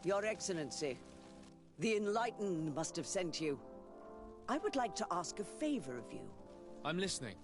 Your Excellency. The Enlightened must have sent you. I would like to ask a favor of you. I'm listening.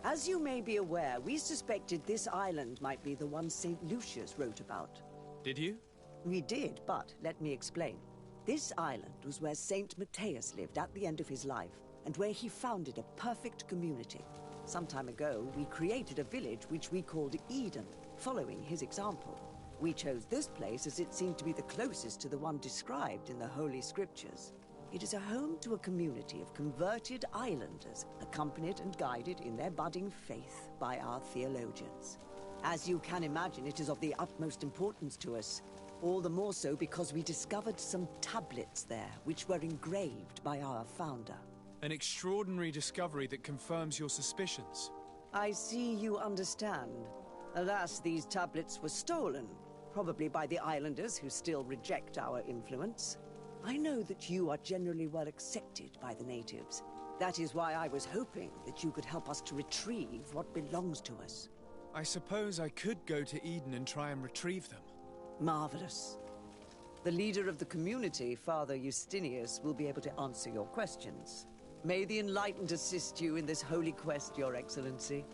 As you may be aware, we suspected this island might be the one St. Lucius wrote about. Did you? We did, but let me explain. This island was where Saint Matthias lived at the end of his life, and where he founded a perfect community. Some time ago, we created a village which we called Eden, following his example. We chose this place as it seemed to be the closest to the one described in the Holy Scriptures. It is a home to a community of converted islanders, accompanied and guided in their budding faith by our theologians. As you can imagine, it is of the utmost importance to us. All the more so because we discovered some tablets there, which were engraved by our founder. An extraordinary discovery that confirms your suspicions. I see you understand. Alas, these tablets were stolen, probably by the islanders who still reject our influence. I know that you are generally well accepted by the natives. That is why I was hoping that you could help us to retrieve what belongs to us. I suppose I could go to Eden and try and retrieve them. Marvelous. The leader of the community, Father Justinius, will be able to answer your questions. May the Enlightened assist you in this holy quest, Your Excellency.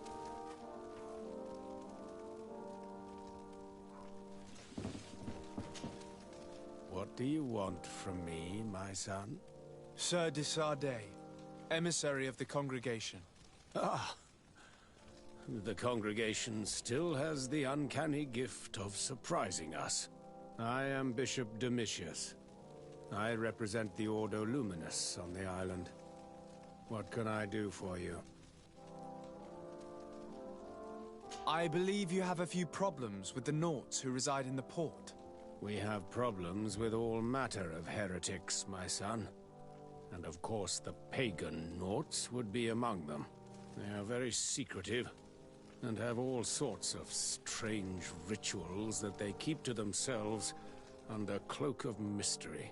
What do you want from me, my son? Sir de Sardet, emissary of the congregation. Ah, the congregation still has the uncanny gift of surprising us. I am Bishop Domitius. I represent the Ordo Luminous on the island. What can I do for you? I believe you have a few problems with the Nauts who reside in the port. We have problems with all matter of heretics, my son. And of course the pagan Nauts would be among them. They are very secretive, and have all sorts of strange rituals that they keep to themselves under cloak of mystery.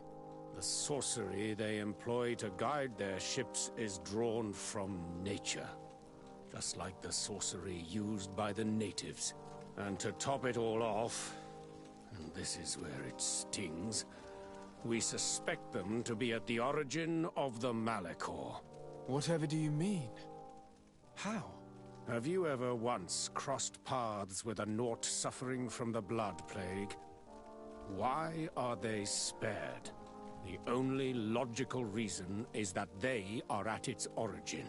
The sorcery they employ to guide their ships is drawn from nature, just like the sorcery used by the natives. And to top it all off, and this is where it stings, we suspect them to be at the origin of the Malachor. Whatever do you mean? How? Have you ever once crossed paths with a Naut suffering from the blood plague? Why are they spared? The only logical reason is that they are at its origin,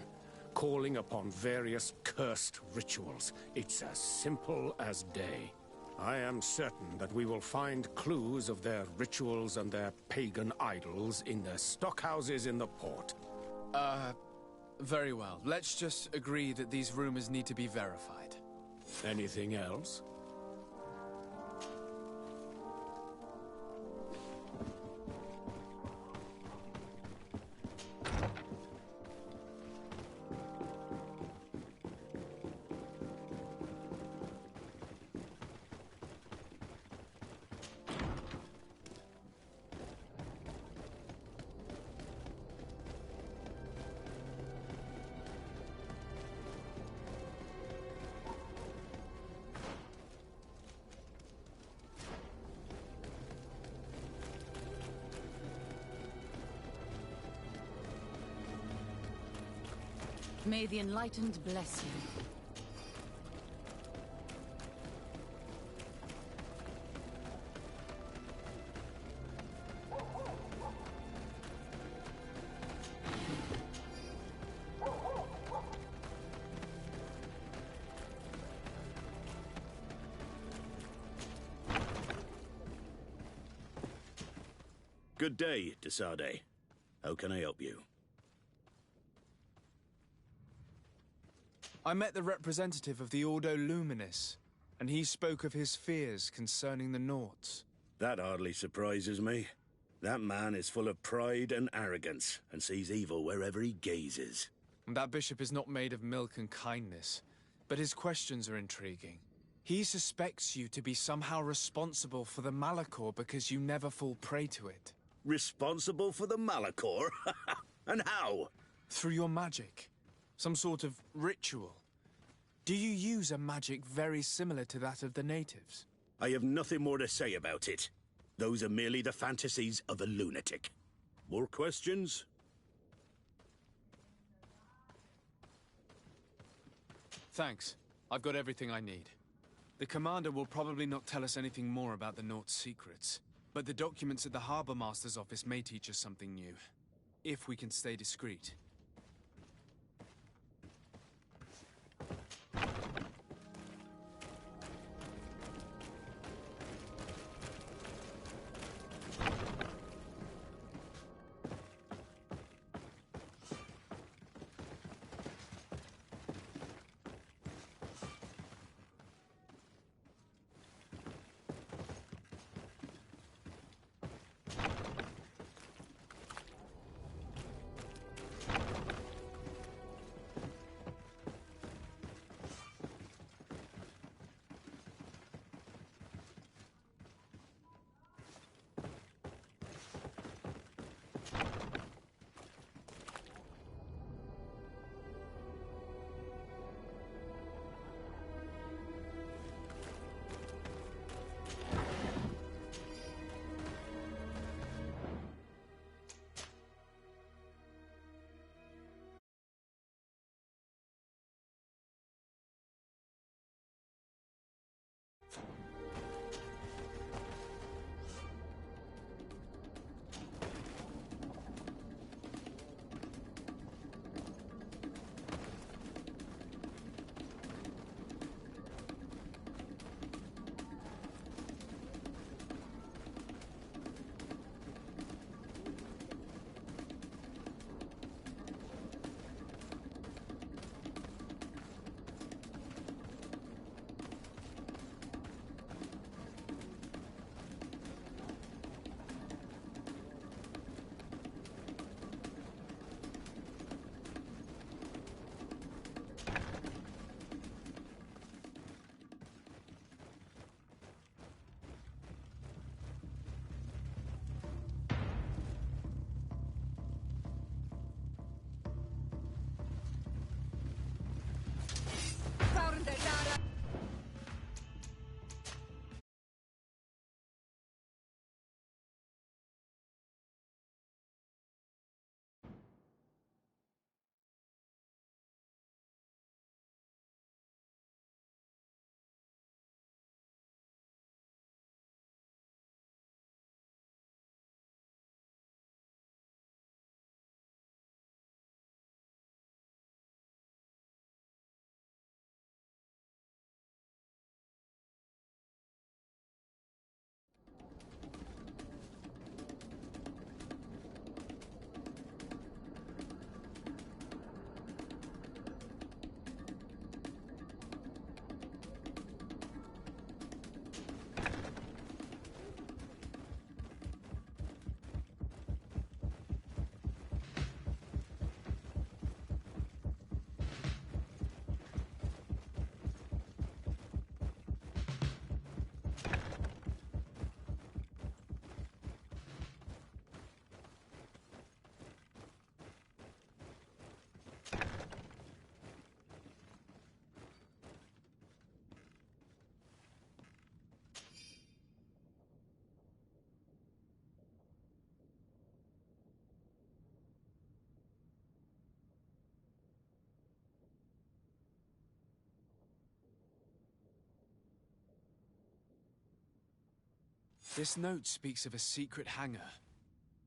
calling upon various cursed rituals. It's as simple as day. I am certain that we will find clues of their rituals and their pagan idols in their stockhouses in the port. Very well. Let's just agree that these rumors need to be verified. Anything else? May the Enlightened bless you. Good day, de Sardet. How can I help you? I met the representative of the Ordo Luminis, and he spoke of his fears concerning the Nauts. That hardly surprises me. That man is full of pride and arrogance, and sees evil wherever he gazes. And that bishop is not made of milk and kindness, but his questions are intriguing. He suspects you to be somehow responsible for the Malachor because you never fall prey to it. Responsible for the Malachor? And how? Through your magic. Some sort of ritual. Do you use a magic very similar to that of the natives? I have nothing more to say about it. Those are merely the fantasies of a lunatic. More questions? Thanks. I've got everything I need. The commander will probably not tell us anything more about the Nort's secrets, but the documents at the Harbor Master's office may teach us something new, if we can stay discreet. This note speaks of a secret hangar.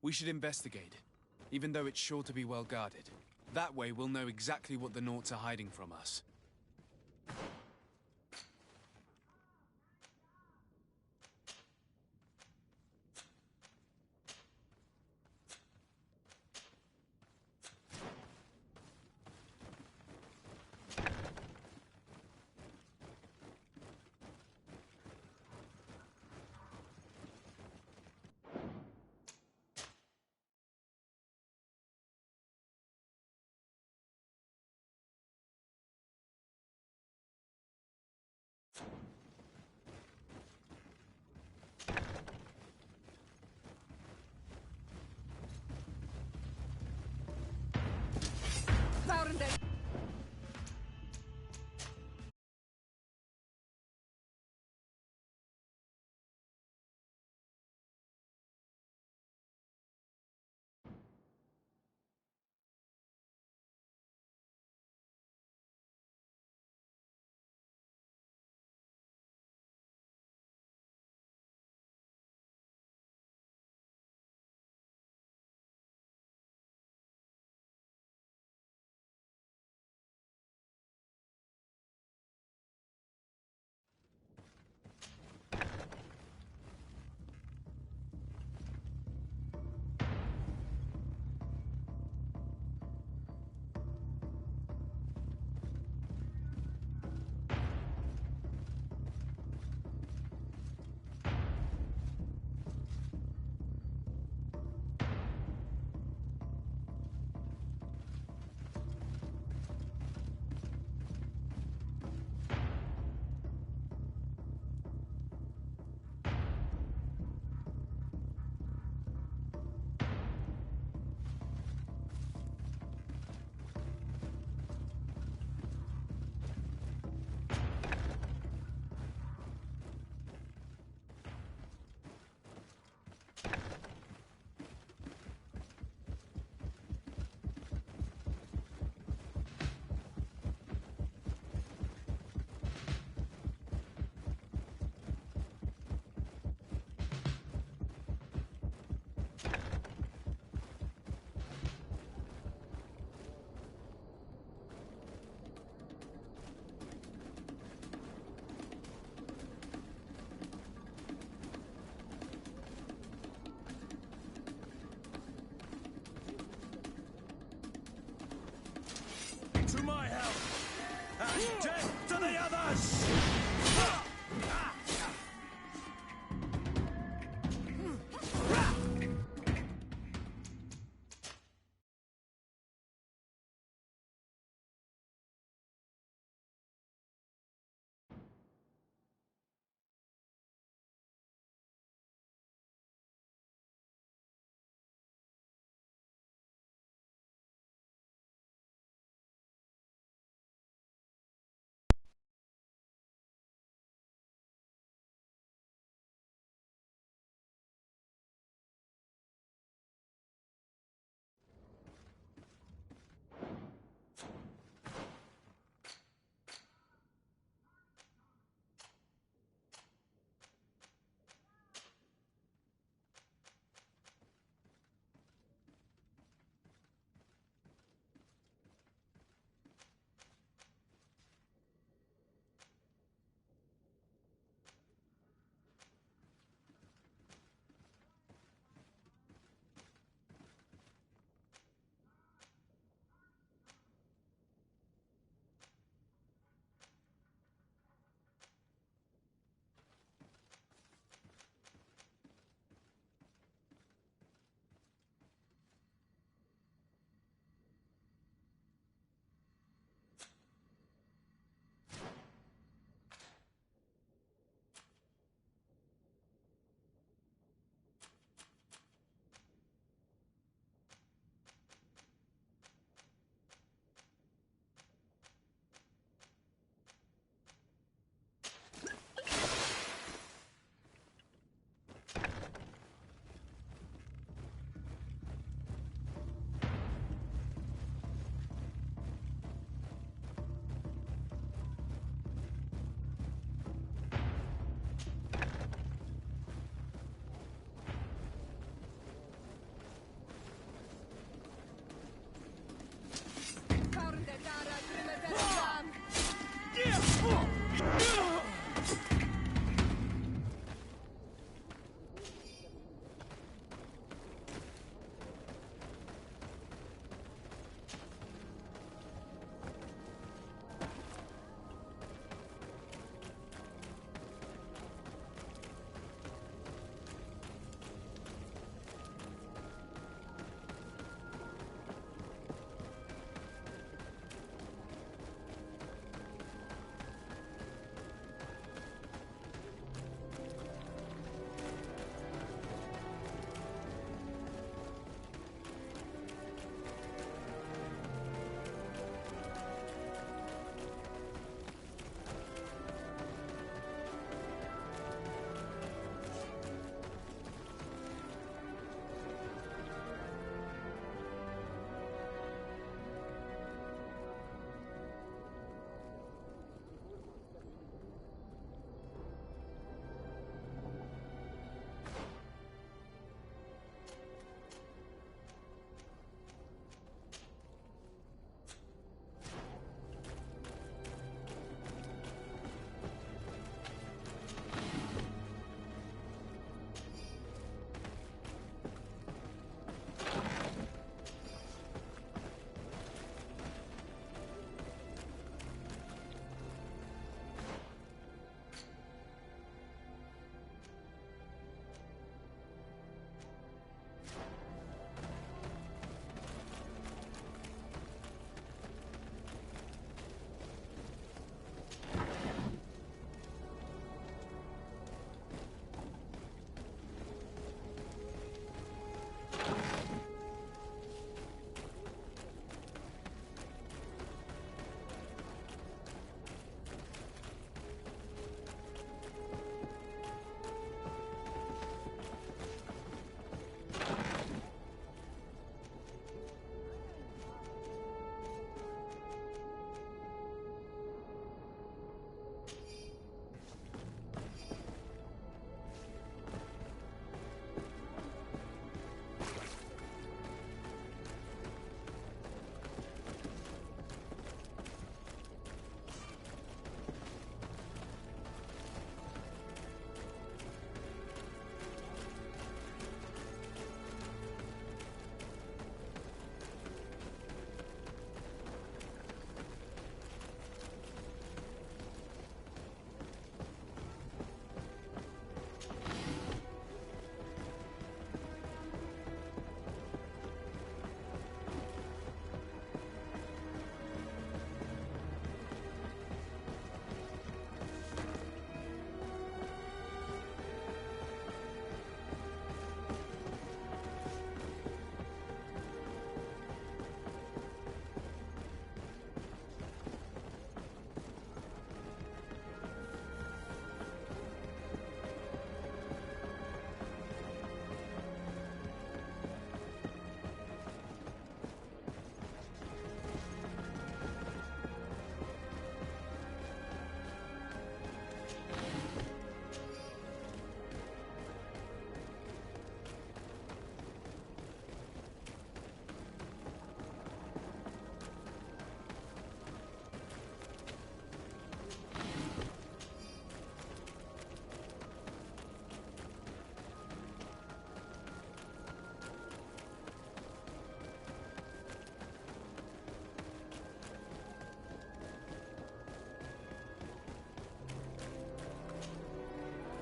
We should investigate, even though it's sure to be well guarded. That way we'll know exactly what the Norts are hiding from us.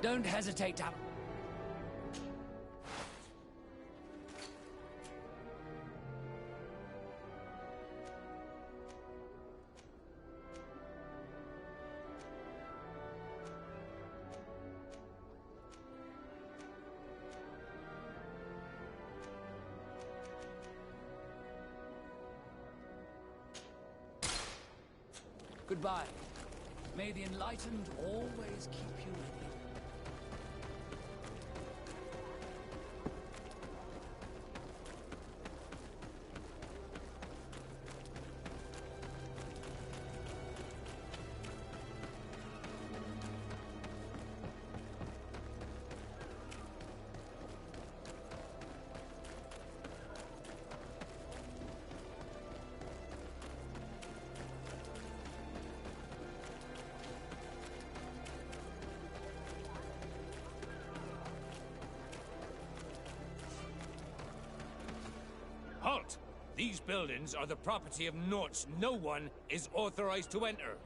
Don't hesitate to... Goodbye. May the Enlightened always keep you with you. Halt! These buildings are the property of Norts no one is authorized to enter.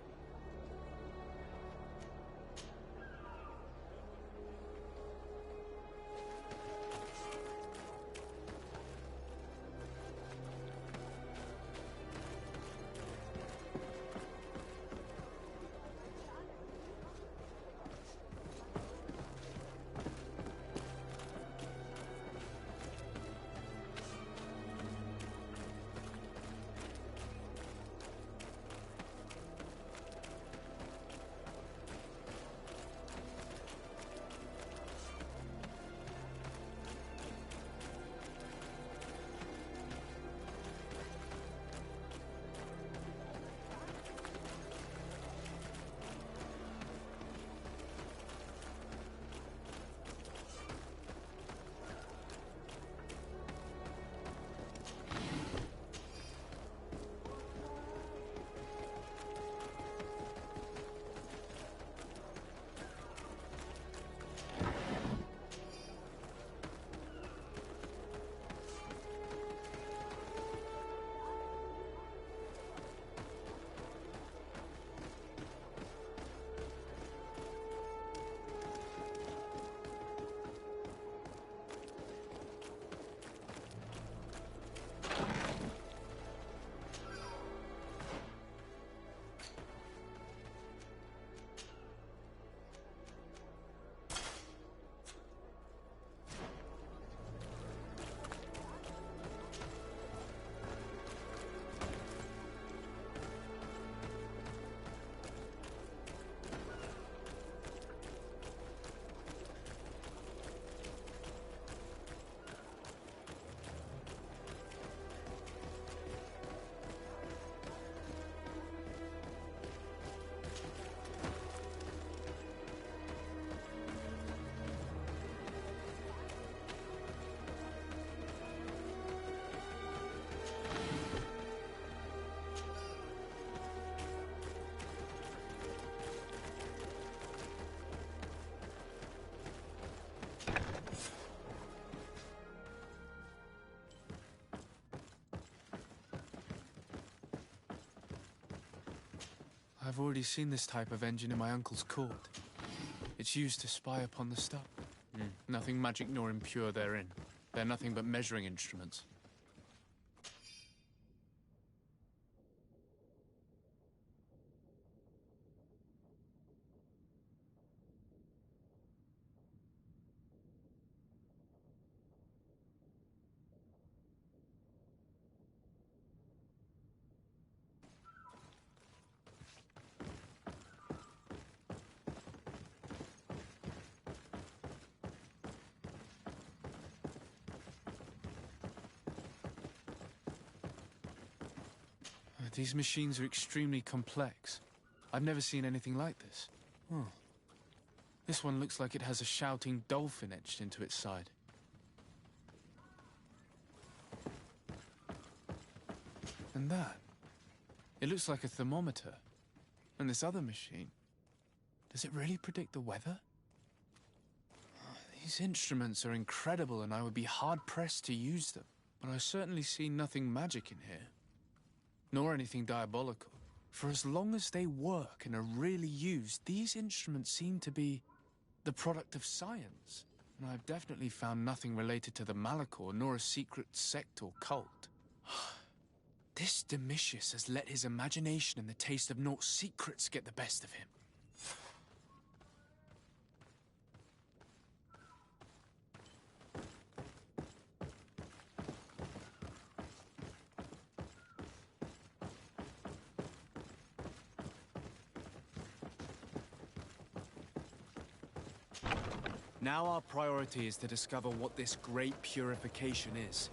I've already seen this type of engine in my uncle's court. It's used to spy upon the stuff. Nothing magic nor impure therein. They're nothing but measuring instruments. These machines are extremely complex. I've never seen anything like this. Oh. This one looks like it has a shouting dolphin etched into its side. And that. It looks like a thermometer. And this other machine. Does it really predict the weather? These instruments are incredible and I would be hard-pressed to use them. But I certainly see nothing magic in here. Nor anything diabolical. For as long as they work and are really used, these instruments seem to be the product of science. And I've definitely found nothing related to the Malachor, nor a secret sect or cult. This Domitius has let his imagination and the taste of Naught's secrets get the best of him. Now our priority is to discover what this great purification is.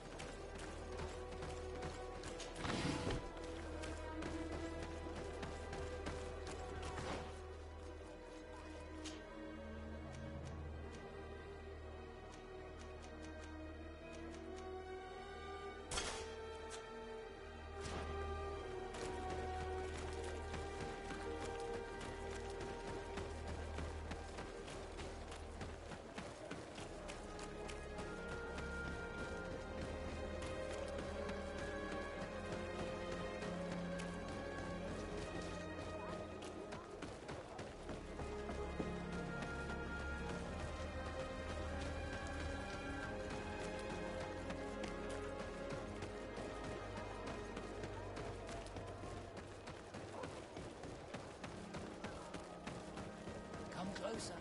Closer.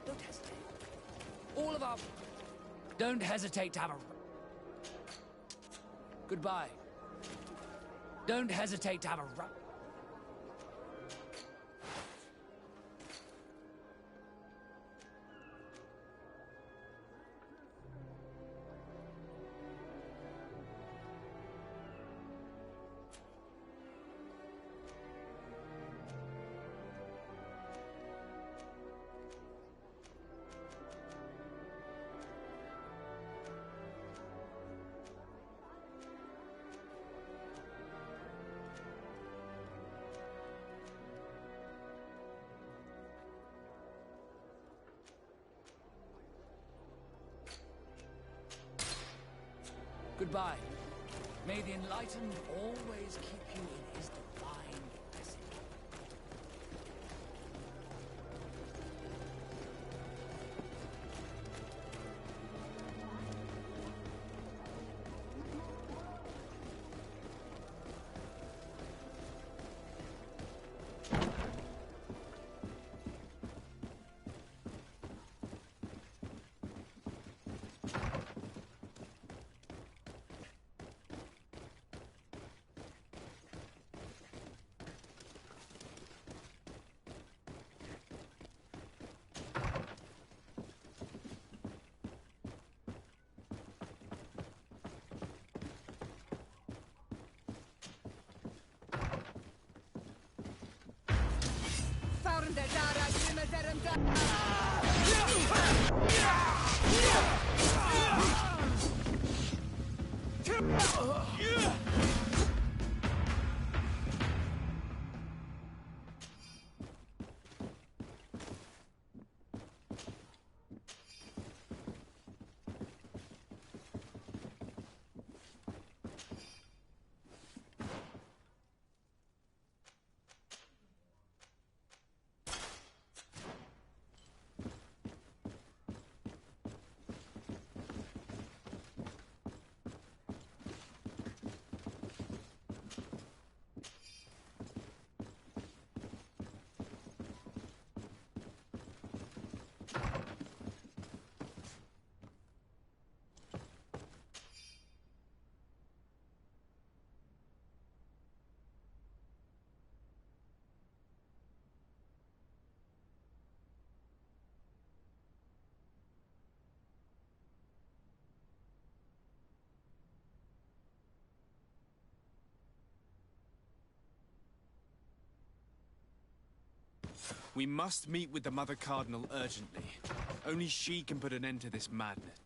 Don't hesitate. All of our... Don't hesitate to have a... Goodbye. Don't hesitate to have a... Goodbye. May the Enlightened always keep you in his divine blessing. We must meet with the Mother Cardinal urgently. Only she can put an end to this madness.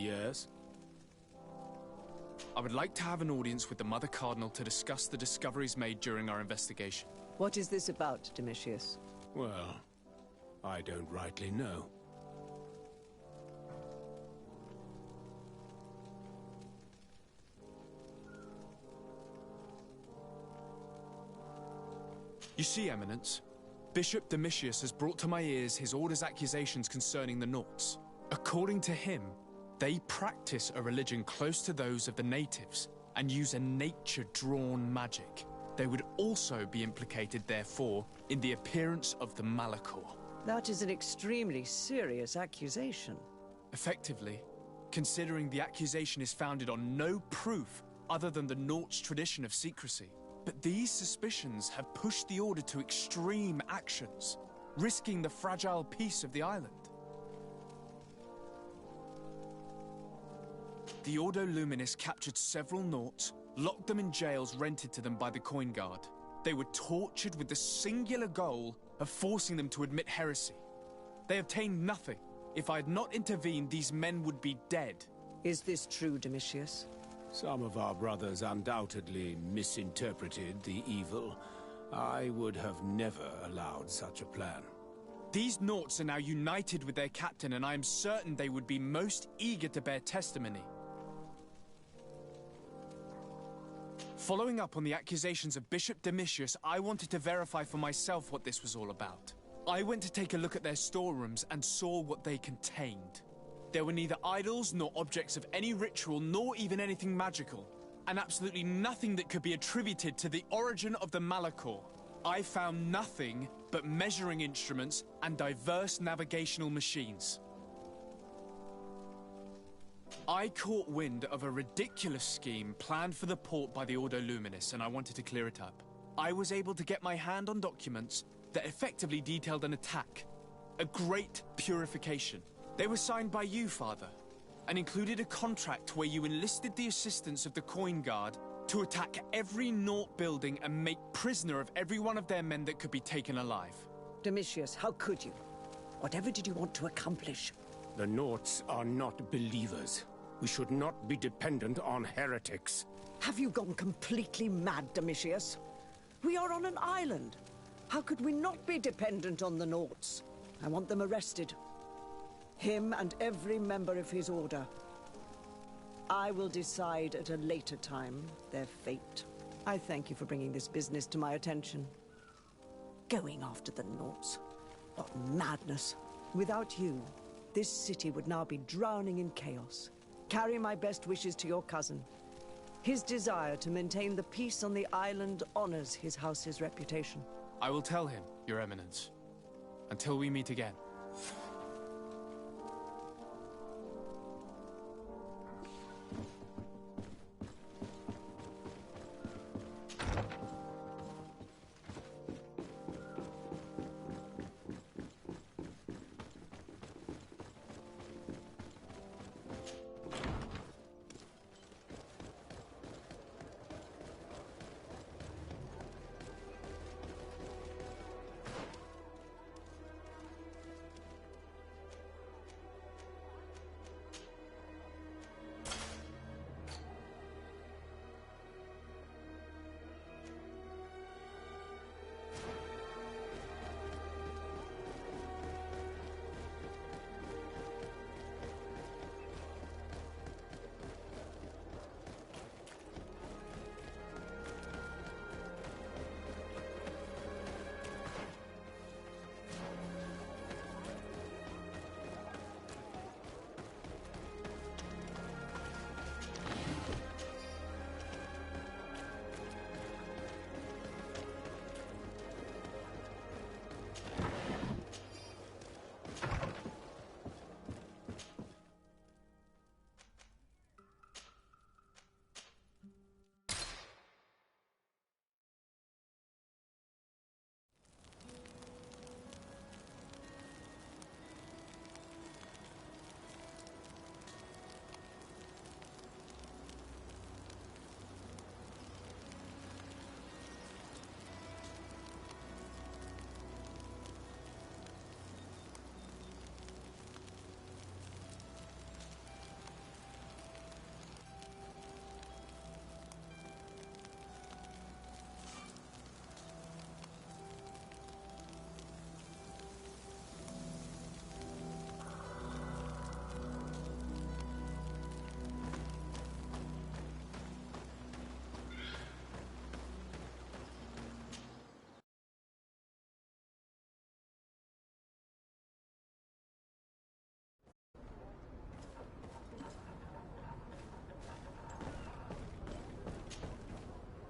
Yes? I would like to have an audience with the Mother Cardinal to discuss the discoveries made during our investigation. What is this about, Domitius? Well, I don't rightly know. You see, Eminence, Bishop Domitius has brought to my ears his order's accusations concerning the Nauts. According to him, they practice a religion close to those of the natives and use a nature-drawn magic. They would also be implicated, therefore, in the appearance of the Malachor. That is an extremely serious accusation. Effectively, considering the accusation is founded on no proof other than the Nauts' tradition of secrecy. But these suspicions have pushed the Order to extreme actions, risking the fragile peace of the island. The Ordo Luminis captured several Nauts, locked them in jails rented to them by the Coin Guard. They were tortured with the singular goal of forcing them to admit heresy. They obtained nothing. If I had not intervened, these men would be dead. Is this true, Domitius? Some of our brothers undoubtedly misinterpreted the evil. I would have never allowed such a plan. These Nauts are now united with their captain, and I am certain they would be most eager to bear testimony. Following up on the accusations of Bishop Domitius, I wanted to verify for myself what this was all about. I went to take a look at their storerooms and saw what they contained. There were neither idols nor objects of any ritual, nor even anything magical, and absolutely nothing that could be attributed to the origin of the Malachor. I found nothing but measuring instruments and diverse navigational machines. I caught wind of a ridiculous scheme planned for the port by the Ordo Luminis, and I wanted to clear it up. I was able to get my hand on documents that effectively detailed an attack. A great purification. They were signed by you, Father, and included a contract where you enlisted the assistance of the Coin Guard to attack every Naut building and make prisoner of every one of their men that could be taken alive. Domitius, how could you? Whatever did you want to accomplish? The Nauts are not believers. We should not be dependent on heretics. Have you gone completely mad, Domitius? We are on an island. How could we not be dependent on the Nauts? I want them arrested. Him and every member of his order. I will decide at a later time their fate. I thank you for bringing this business to my attention. Going after the Nauts. What madness. Without you, this city would now be drowning in chaos. Carry my best wishes to your cousin. His desire to maintain the peace on the island honors his house's reputation. I will tell him, Your Eminence. Until we meet again.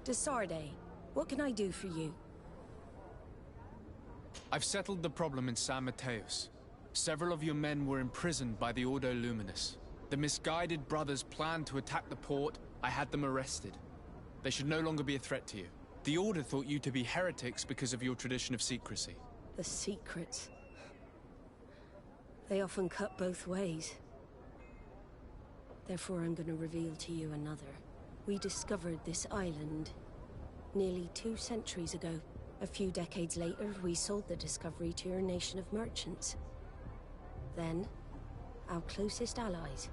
Desarde, what can I do for you? I've settled the problem in San Mateos. Several of your men were imprisoned by the Ordo Luminous. The misguided brothers planned to attack the port. I had them arrested. They should no longer be a threat to you. The Order thought you to be heretics because of your tradition of secrecy. The secrets. They often cut both ways. Therefore, I'm going to reveal to you another. We discovered this island nearly 2 centuries ago. A few decades later, we sold the discovery to your nation of merchants. Then, our closest allies.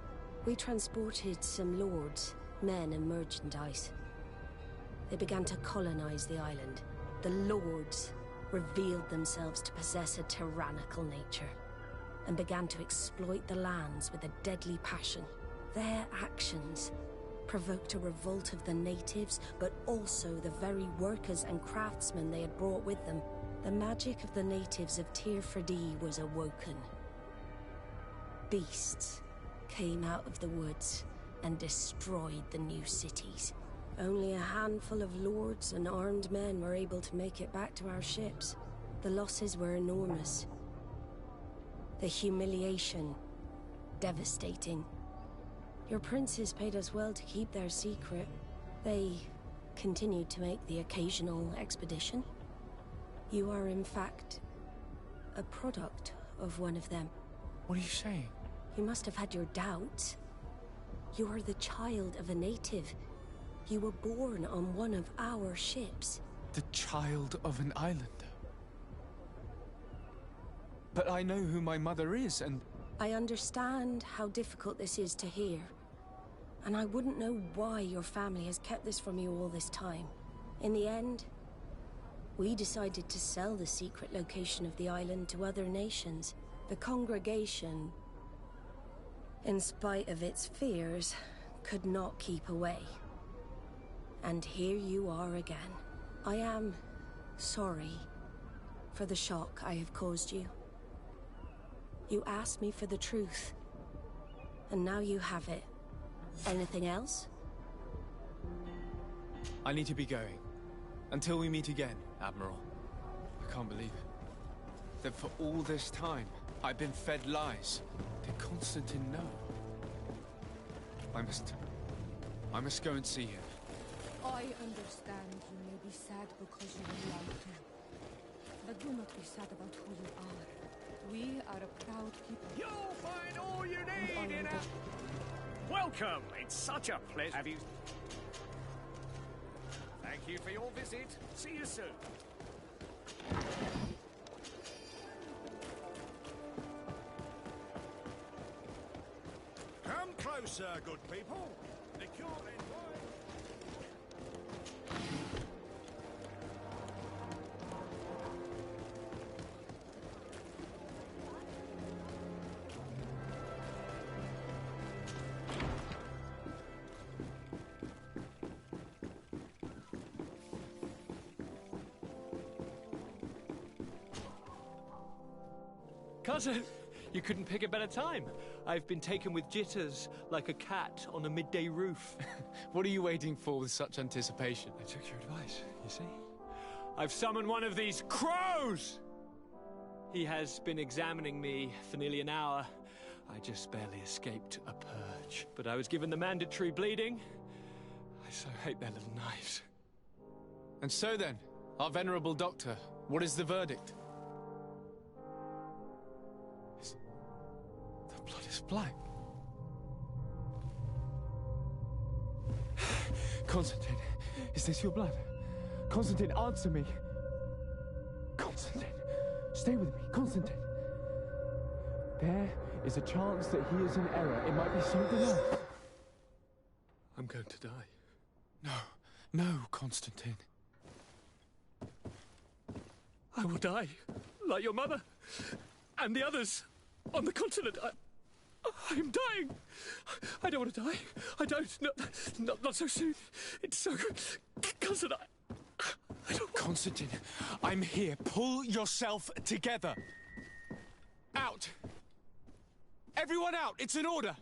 We transported some lords, men and merchandise. They began to colonize the island. The lords revealed themselves to possess a tyrannical nature and began to exploit the lands with a deadly passion. Their actions provoked a revolt of the natives, but also the very workers and craftsmen they had brought with them. The magic of the natives of Tir Freddy was awoken. Beasts came out of the woods and destroyed the new cities. Only a handful of lords and armed men were able to make it back to our ships. The losses were enormous. The humiliation, devastating. Your princes paid us well to keep their secret. They continued to make the occasional expedition. You are, in fact, a product of one of them. What are you saying? You must have had your doubts. You are the child of a native. You were born on one of our ships. The child of an islander? But I know who my mother is, and... I understand how difficult this is to hear. And I wouldn't know why your family has kept this from you all this time. In the end, we decided to sell the secret location of the island to other nations. The congregation, in spite of its fears, could not keep away. And here you are again. I am sorry for the shock I have caused you. You asked me for the truth, and now you have it. Anything else? I need to be going. Until we meet again, Admiral. I can't believe it. That for all this time, I've been fed lies. Did Constantine know? I must go and see him. I understand you may be sad because you love him. But do not be sad about who you are. We are a proud people. You'll find all you need in a... Welcome! It's such a pleasure. Have you... Thank you for your visit. See you soon. Come closer, good people. The cure in Cousin, you couldn't pick a better time. I've been taken with jitters, like a cat on a midday roof. What are you waiting for with such anticipation? I took your advice, you see? I've summoned one of these crows! He has been examining me for nearly an hour. I just barely escaped a purge. But I was given the mandatory bleeding. I so hate their little knives. And so then, our venerable doctor, what is the verdict? The blood is black. Constantine, is this your blood? Constantine, answer me. Constantine, stay with me, Constantine. There is a chance that he is in error. It might be something else. I'm going to die. No, Constantine. I will die, like your mother, and the others on the continent. I am dying. I don't want to die. I don't. Not so soon. It's so good. Constantine, I don't... Constantine, I'm here. Pull yourself together. Out. Everyone out. It's an order.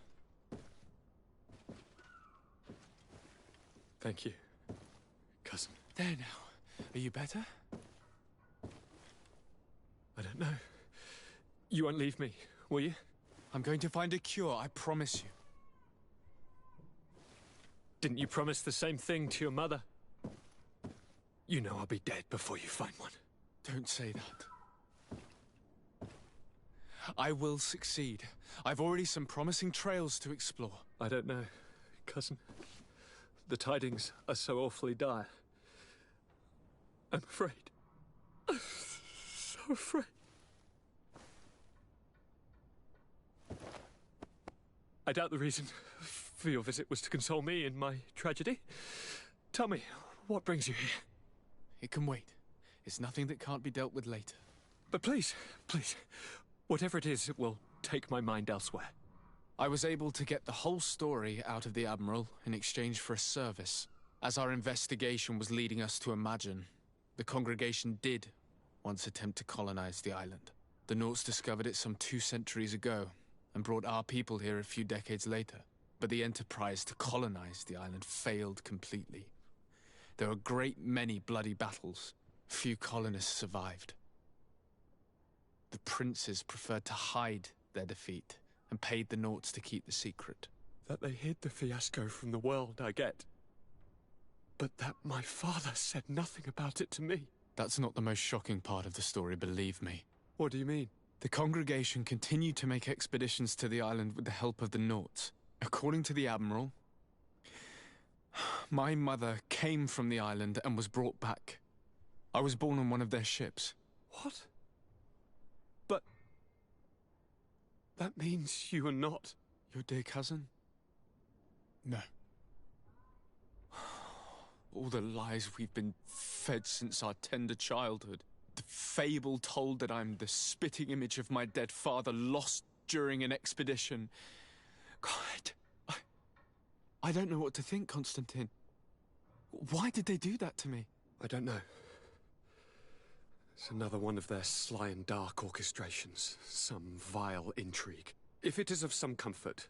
Thank you, cousin. There now. Are you better? I don't know. You won't leave me, will you? I'm going to find a cure, I promise you. Didn't you promise the same thing to your mother? You know I'll be dead before you find one. Don't say that. I will succeed. I've already some promising trails to explore. I don't know, cousin. The tidings are so awfully dire. I'm afraid. I'm so afraid. I doubt the reason for your visit was to console me in my tragedy. Tell me, what brings you here? It can wait. It's nothing that can't be dealt with later. But please, please, whatever it is, it will take my mind elsewhere. I was able to get the whole story out of the Admiral in exchange for a service. As our investigation was leading us to imagine, the congregation did once attempt to colonize the island. The Nauts discovered it some 2 centuries ago and brought our people here a few decades later. But the enterprise to colonize the island failed completely. There were a great many bloody battles. Few colonists survived. The princes preferred to hide their defeat and paid the Nauts to keep the secret. That they hid the fiasco from the world, I get. But that my father said nothing about it to me. That's not the most shocking part of the story, believe me. What do you mean? The congregation continued to make expeditions to the island with the help of the Nauts. According to the Admiral, my mother came from the island and was brought back. I was born on one of their ships. What? But that means you are not your dear cousin? No. All the lies we've been fed since our tender childhood. The fable told that I'm the spitting image of my dead father, lost during an expedition. God, I don't know what to think, Constantine. Why did they do that to me? I don't know. It's another one of their sly and dark orchestrations. Some vile intrigue. If it is of some comfort,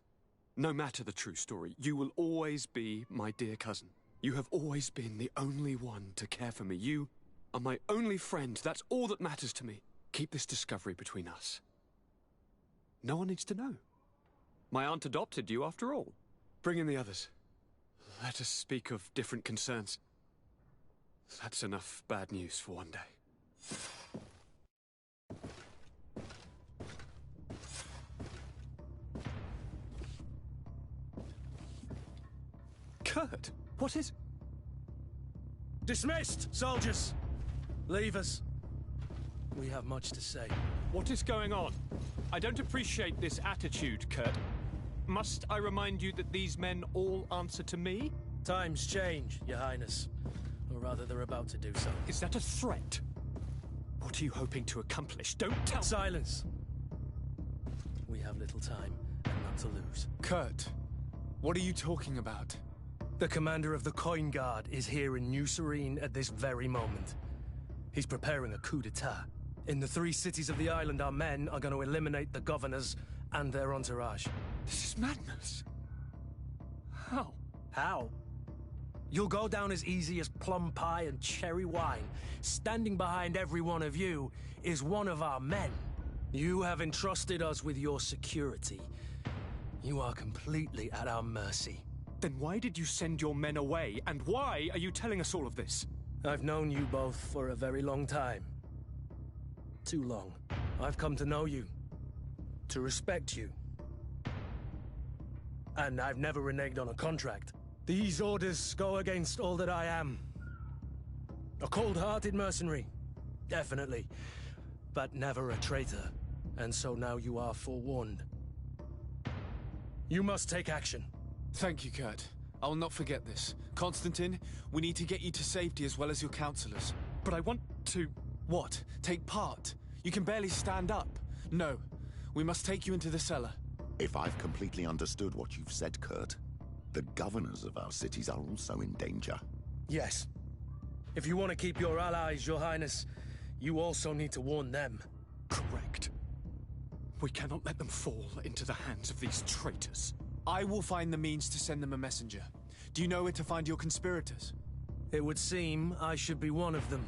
no matter the true story, you will always be my dear cousin. You have always been the only one to care for me. You are my only friend. That's all that matters to me. Keep this discovery between us. No one needs to know. My aunt adopted you after all. Bring in the others. Let us speak of different concerns. That's enough bad news for one day. Kurt, what is... Dismissed, soldiers! Leave us. We have much to say. What is going on? I don't appreciate this attitude, Kurt. Must I remind you that these men all answer to me? Times change, Your Highness. Or rather, they're about to do so. Is that a threat? What are you hoping to accomplish? Don't tell... Silence! We have little time, and none to lose. Kurt, what are you talking about? The commander of the Coin Guard is here in New Serene at this very moment. He's preparing a coup d'etat. In the 3 cities of the island, our men are going to eliminate the governors and their entourage. This is madness. How? How? You'll go down as easy as plum pie and cherry wine. Standing behind every one of you is one of our men. You have entrusted us with your security. You are completely at our mercy. Then why did you send your men away, and why are you telling us all of this? I've known you both for a very long time. Too long. I've come to know you. To respect you. And I've never reneged on a contract. These orders go against all that I am. A cold-hearted mercenary. Definitely. But never a traitor. And so now you are forewarned. You must take action. Thank you, Kurt. I will not forget this. Constantine, we need to get you to safety as well as your counselors. But I want to... What? Take part? You can barely stand up. No. We must take you into the cellar. If I've completely understood what you've said, Kurt, the governors of our cities are also in danger. Yes. If you want to keep your allies, Your Highness, you also need to warn them. Correct. We cannot let them fall into the hands of these traitors. I will find the means to send them a messenger. Do you know where to find your conspirators? It would seem I should be one of them.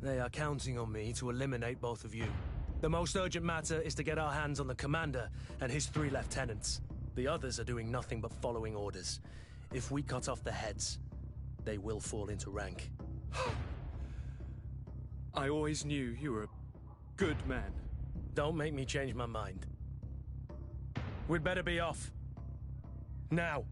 They are counting on me to eliminate both of you. The most urgent matter is to get our hands on the commander and his 3 lieutenants. The others are doing nothing but following orders. If we cut off the heads, they will fall into rank. I always knew you were a good man. Don't make me change my mind. We'd better be off. Now.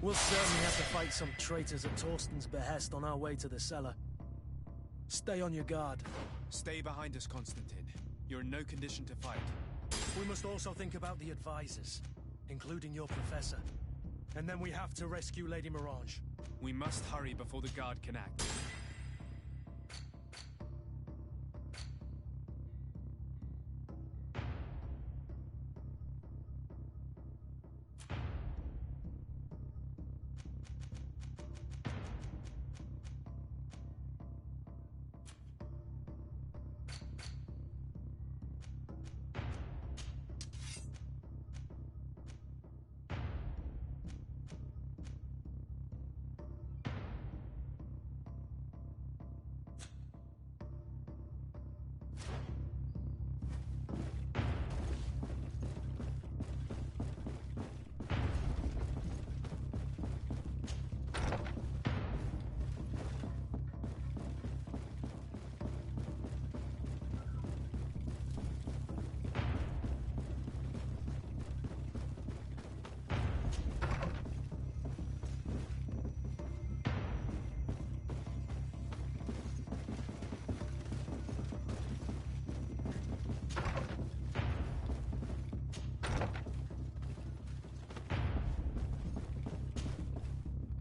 We'll certainly have to fight some traitors at Torsten's behest on our way to the cellar. Stay on your guard. Stay behind us, Constantine. You're in no condition to fight. We must also think about the advisors, including your professor. And then we have to rescue Lady Mirage. We must hurry before the guard can act.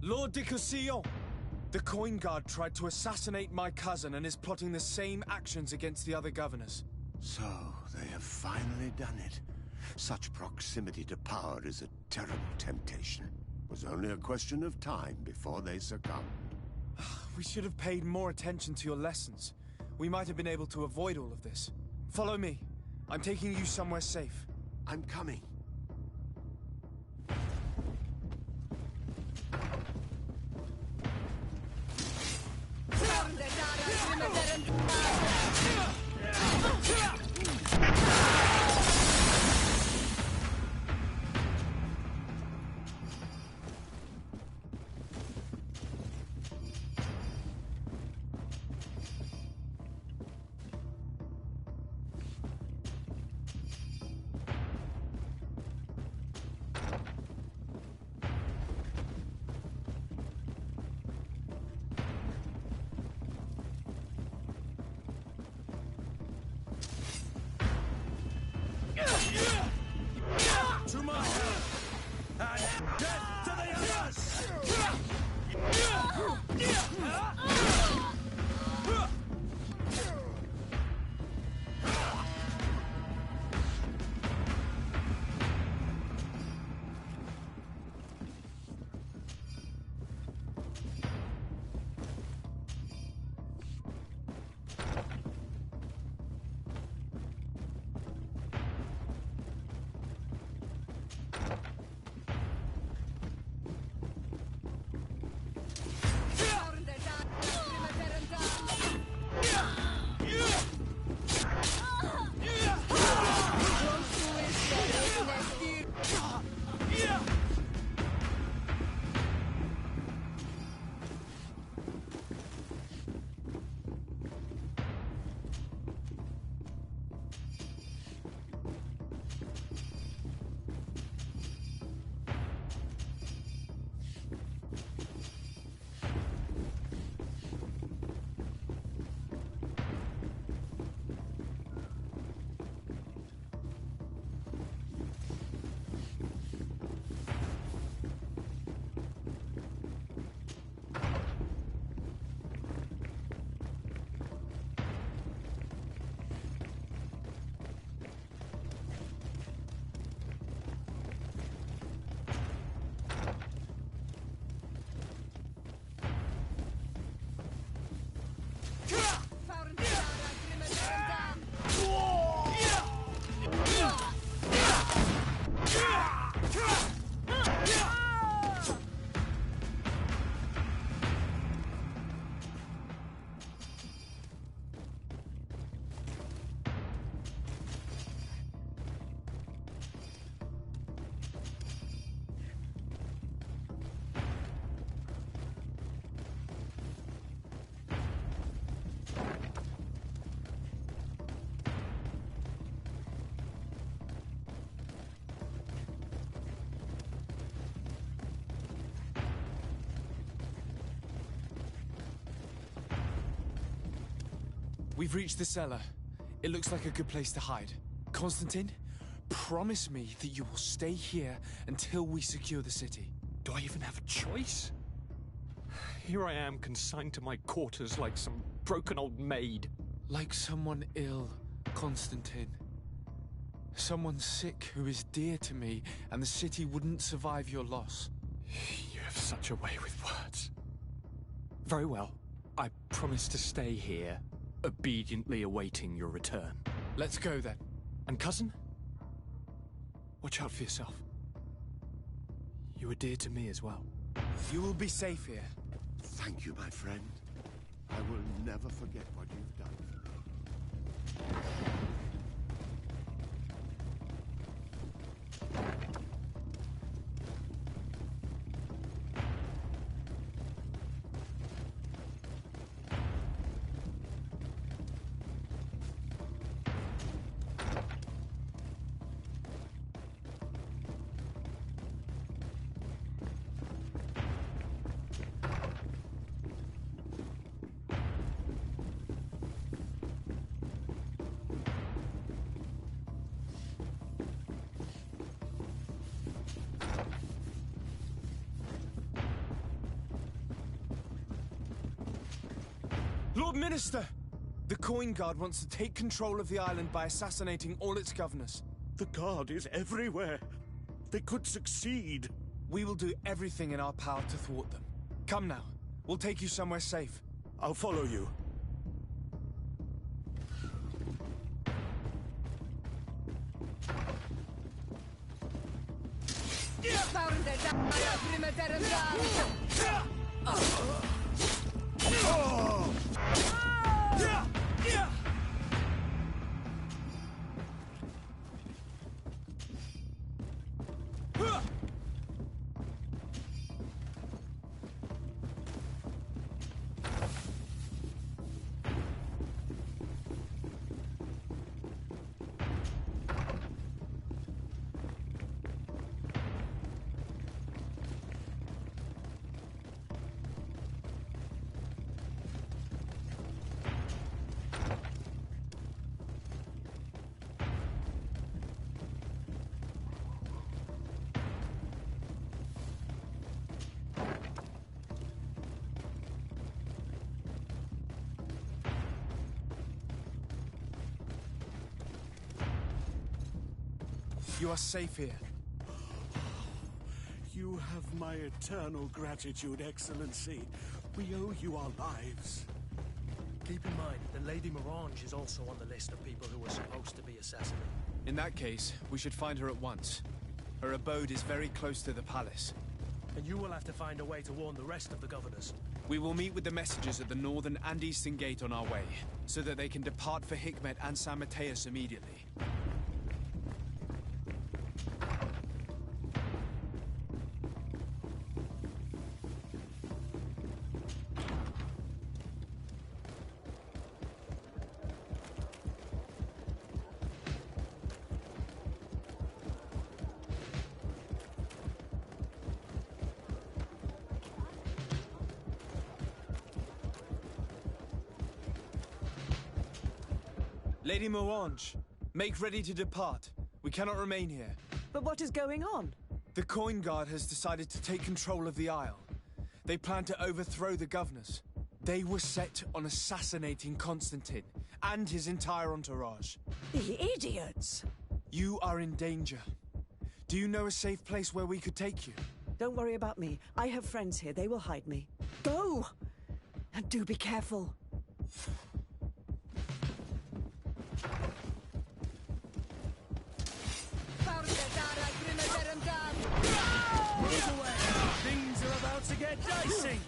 Lord de Cossillon! The Coin Guard tried to assassinate my cousin and is plotting the same actions against the other governors. So, they have finally done it. Such proximity to power is a terrible temptation. It was only a question of time before they succumbed. We should have paid more attention to your lessons. We might have been able to avoid all of this. Follow me. I'm taking you somewhere safe. I'm coming. We've reached the cellar. It looks like a good place to hide. Constantine, promise me that you will stay here until we secure the city. Do I even have a choice? Here I am, consigned to my quarters like some broken old maid. Like someone ill, Constantine. Someone sick who is dear to me, and the city wouldn't survive your loss. You have such a way with words. Very well. I promise to stay here, obediently awaiting your return. Let's go then. And cousin? Watch out for yourself. You are dear to me as well. You will be safe here. Thank you, my friend. I will never forget what you've done for me. Lord Minister! The Coin Guard wants to take control of the island by assassinating all its governors. The Guard is everywhere. They could succeed. We will do everything in our power to thwart them. Come now. We'll take you somewhere safe. I'll follow you. You are safe here. You have my eternal gratitude, Excellency. We owe you our lives. Keep in mind, the Lady Morange is also on the list of people who are supposed to be assassinated. In that case, we should find her at once. Her abode is very close to the palace. And you will have to find a way to warn the rest of the governors. We will meet with the messengers at the northern and eastern gate on our way, so that they can depart for Hikmet and San Mateus immediately. Lady Morange, make ready to depart. We cannot remain here. But what is going on? The Coin Guard has decided to take control of the Isle. They plan to overthrow the governors. They were set on assassinating Constantine and his entire entourage. The idiots! You are in danger. Do you know a safe place where we could take you? Don't worry about me. I have friends here. They will hide me. Go! And do be careful. Things are about to get dicey!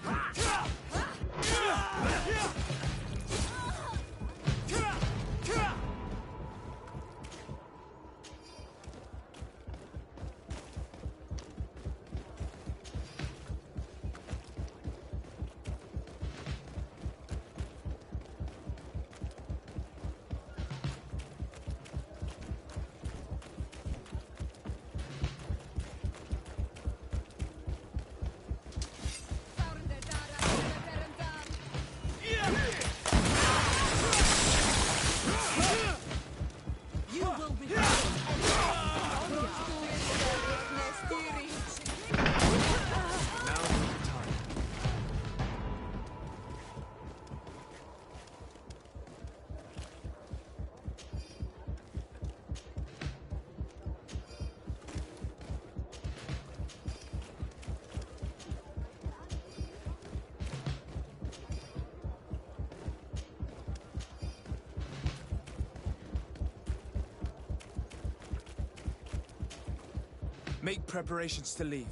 Make preparations to leave.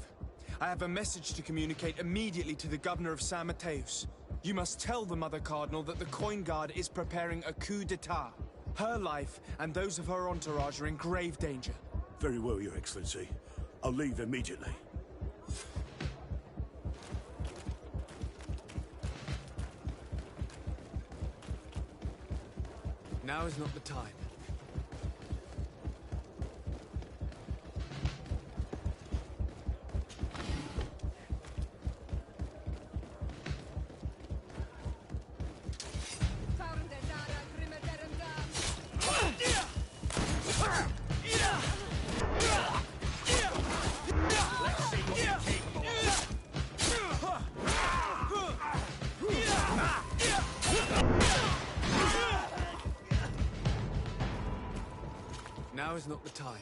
I have a message to communicate immediately to the governor of San Mateus. You must tell the Mother Cardinal that the Coin Guard is preparing a coup d'etat. Her life and those of her entourage are in grave danger. Very well, Your Excellency. I'll leave immediately. Now is not the time. Now is not the time.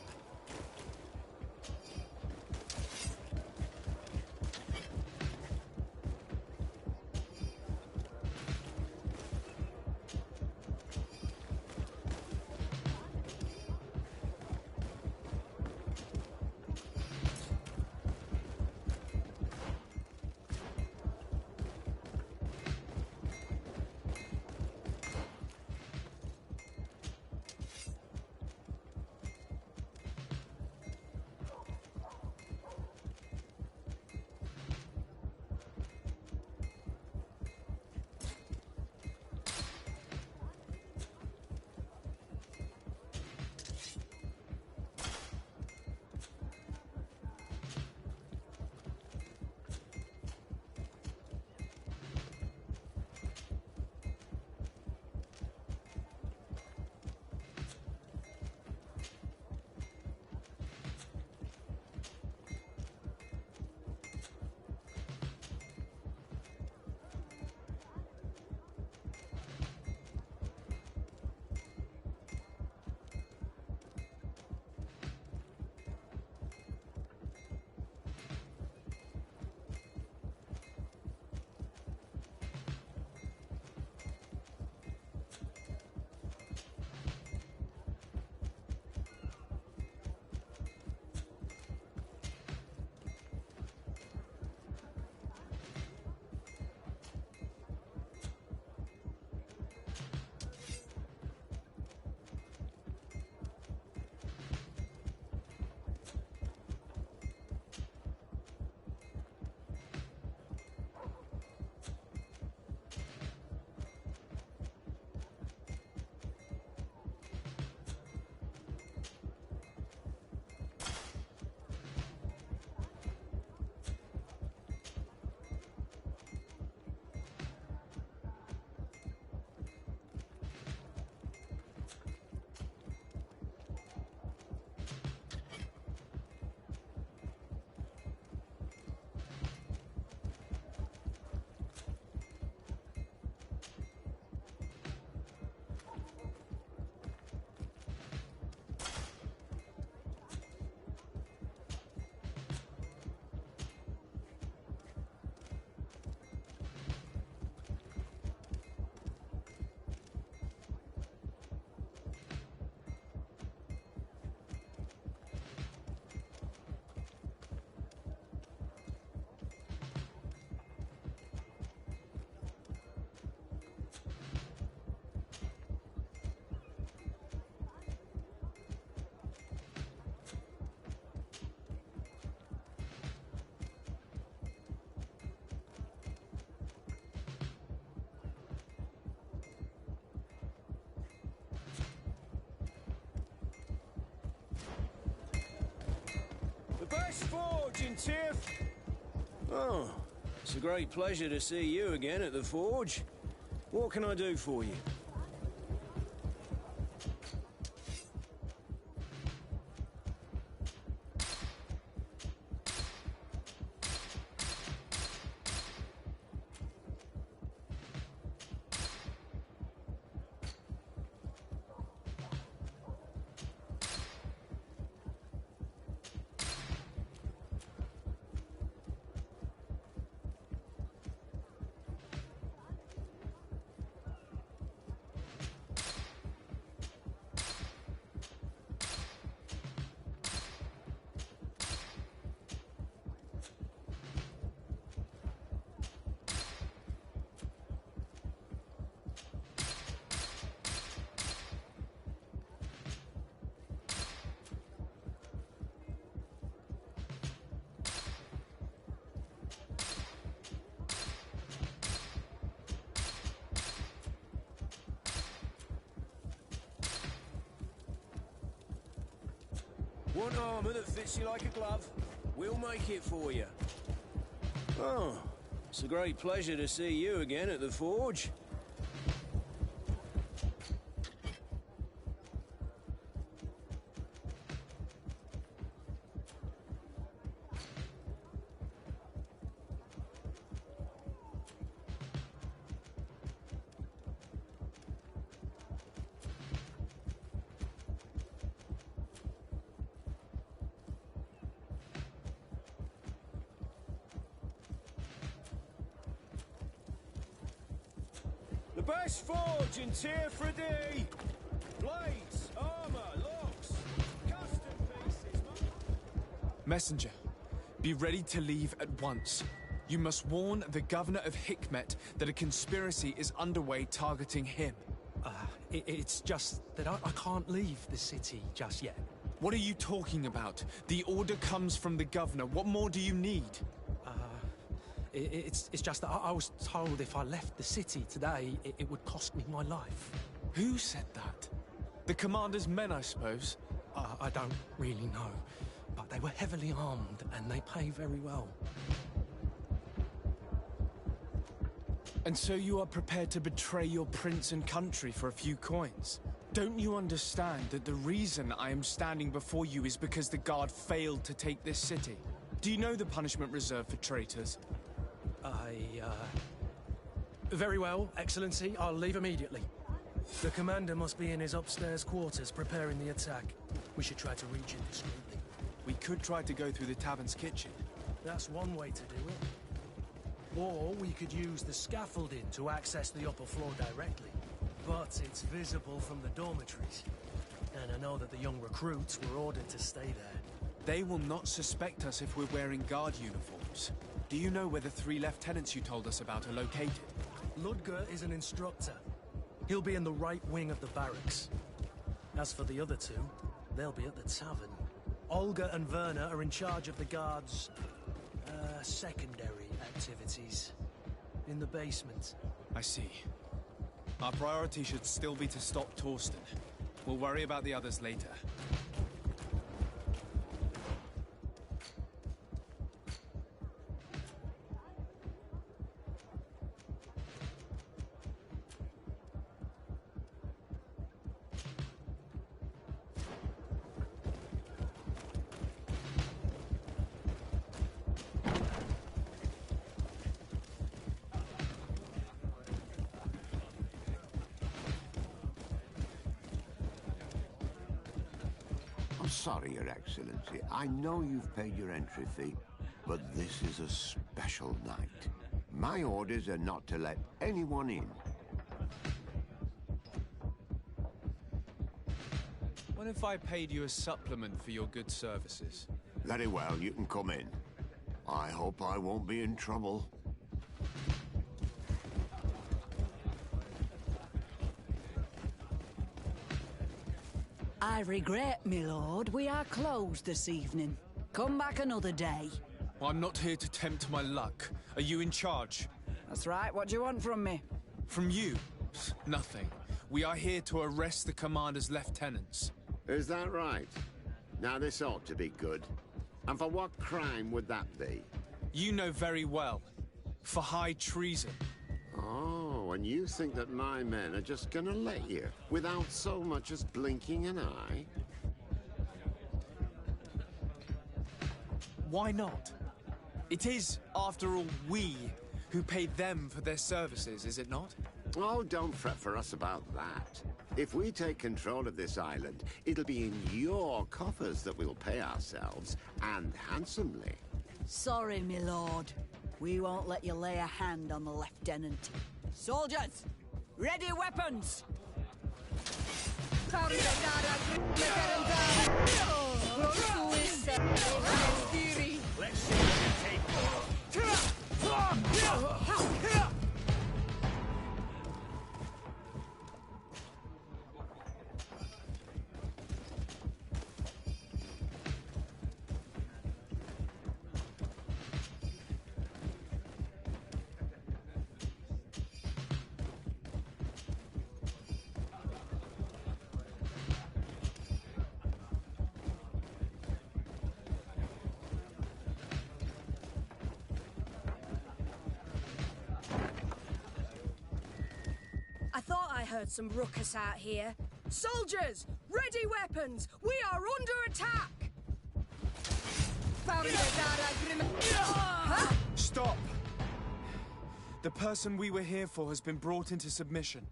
Best forge in Tiff! Oh, it's a great pleasure to see you again at the forge. What can I do for you? Want armor that fits you like a glove? We'll make it for you. Oh, it's a great pleasure to see you again at the Forge. The best forge in Tier 3D! Blades, armor, locks, custom pieces... Messenger, be ready to leave at once. You must warn the governor of Hikmet that a conspiracy is underway targeting him. It's just that I can't leave the city just yet. What are you talking about? The order comes from the governor. What more do you need? It's just that I was told if I left the city today, it would cost me my life. Who said that? The commander's men, I suppose? I don't really know, but they were heavily armed and they pay very well. And so you are prepared to betray your prince and country for a few coins? Don't you understand that the reason I am standing before you is because the Guard failed to take this city? Do you know the punishment reserved for traitors? Very well, Excellency. I'll leave immediately. The commander must be in his upstairs quarters preparing the attack. We should try to reach him discreetly. We could try to go through the tavern's kitchen. That's one way to do it. Or we could use the scaffolding to access the upper floor directly. But it's visible from the dormitories. And I know that the young recruits were ordered to stay there. They will not suspect us if we're wearing guard uniforms. Do you know where the 3 lieutenants you told us about are located? Ludger is an instructor. He'll be in the right wing of the barracks. As for the other 2, they'll be at the tavern. Olga and Werner are in charge of the guards' secondary activities. In the basement. I see. Our priority should still be to stop Torsten. We'll worry about the others later. Sorry, Your Excellency. I know you've paid your entry fee, but this is a special night. My orders are not to let anyone in. What if I paid you a supplement for your good services? Very well, you can come in. I hope I won't be in trouble. I regret, my lord, we are closed this evening. Come back another day. I'm not here to tempt my luck. Are you in charge? That's right. What do you want from me? From you? Nothing. We are here to arrest the commander's lieutenants. Is that right? Now this ought to be good. And for what crime would that be? You know very well. For high treason. Oh, and you think that my men are just gonna let you, without so much as blinking an eye? Why not? It is, after all, we who paid them for their services, is it not? Oh, don't fret for us about that. If we take control of this island, it'll be in your coffers that we'll pay ourselves, and handsomely. Sorry, my lord. We won't let you lay a hand on the lieutenant. Soldiers, ready weapons! Let's see what you take. heard some ruckus out here. Soldiers, ready weapons! We are under attack! Stop! The person we were here for has been brought into submission.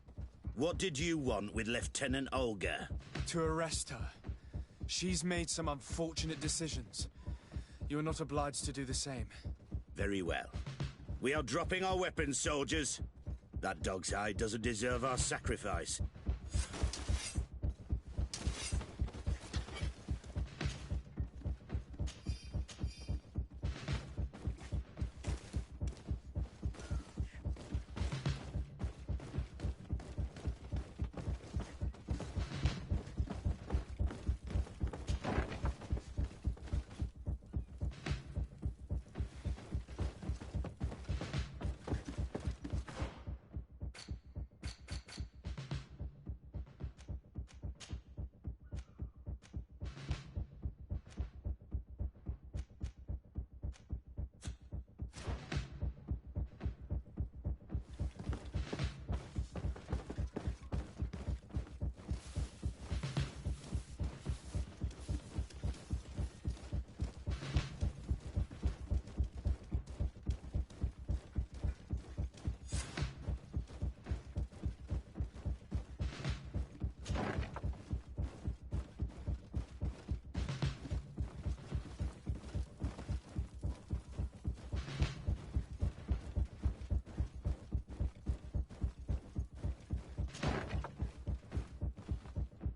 What did you want with Lieutenant Olga? To arrest her. She's made some unfortunate decisions. You are not obliged to do the same. Very well. We are dropping our weapons, soldiers. That dog's hide doesn't deserve our sacrifice.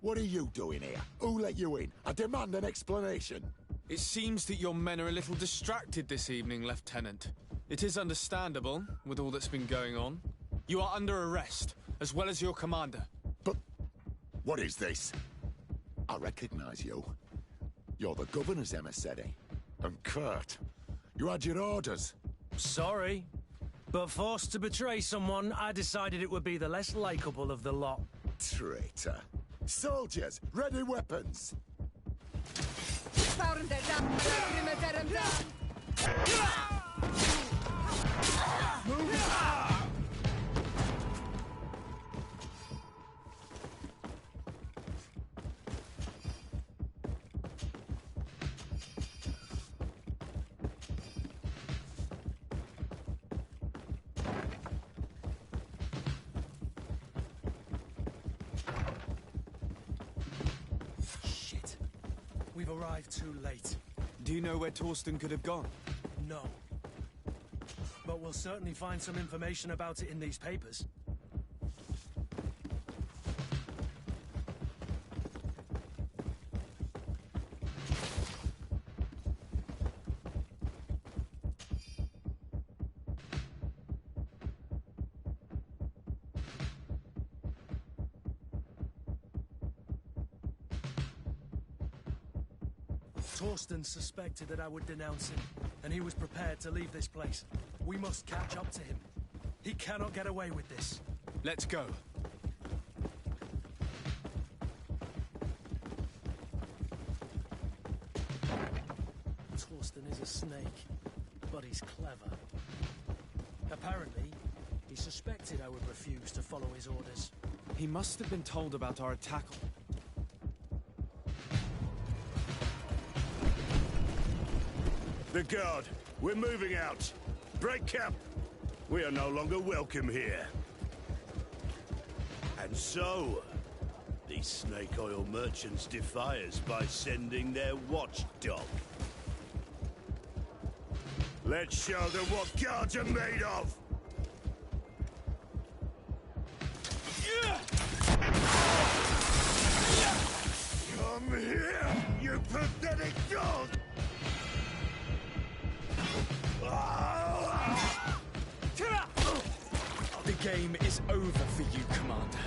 What are you doing here? Who let you in? I demand an explanation. It seems that your men are a little distracted this evening, Lieutenant. It is understandable, with all that's been going on. You are under arrest, as well as your commander. But what is this? I recognize you. You're the governor's emissary. And Kurt, you had your orders. Sorry, but forced to betray someone, I decided it would be the less likable of the lot. Traitor. Soldiers, ready weapons! We've arrived too late. Do you know where Torsten could have gone? No. But we'll certainly find some information about it in these papers. Torsten suspected that I would denounce him, and he was prepared to leave this place. We must catch up to him. He cannot get away with this. Let's go. Torsten is a snake, but he's clever. Apparently, he suspected I would refuse to follow his orders. He must have been told about our attack. The guard, we're moving out. Break camp. We are no longer welcome here. And so, these snake oil merchants defy us by sending their watchdog. Let's show them what guards are made of! Come here, you pathetic dog! The game is over for you, Commander.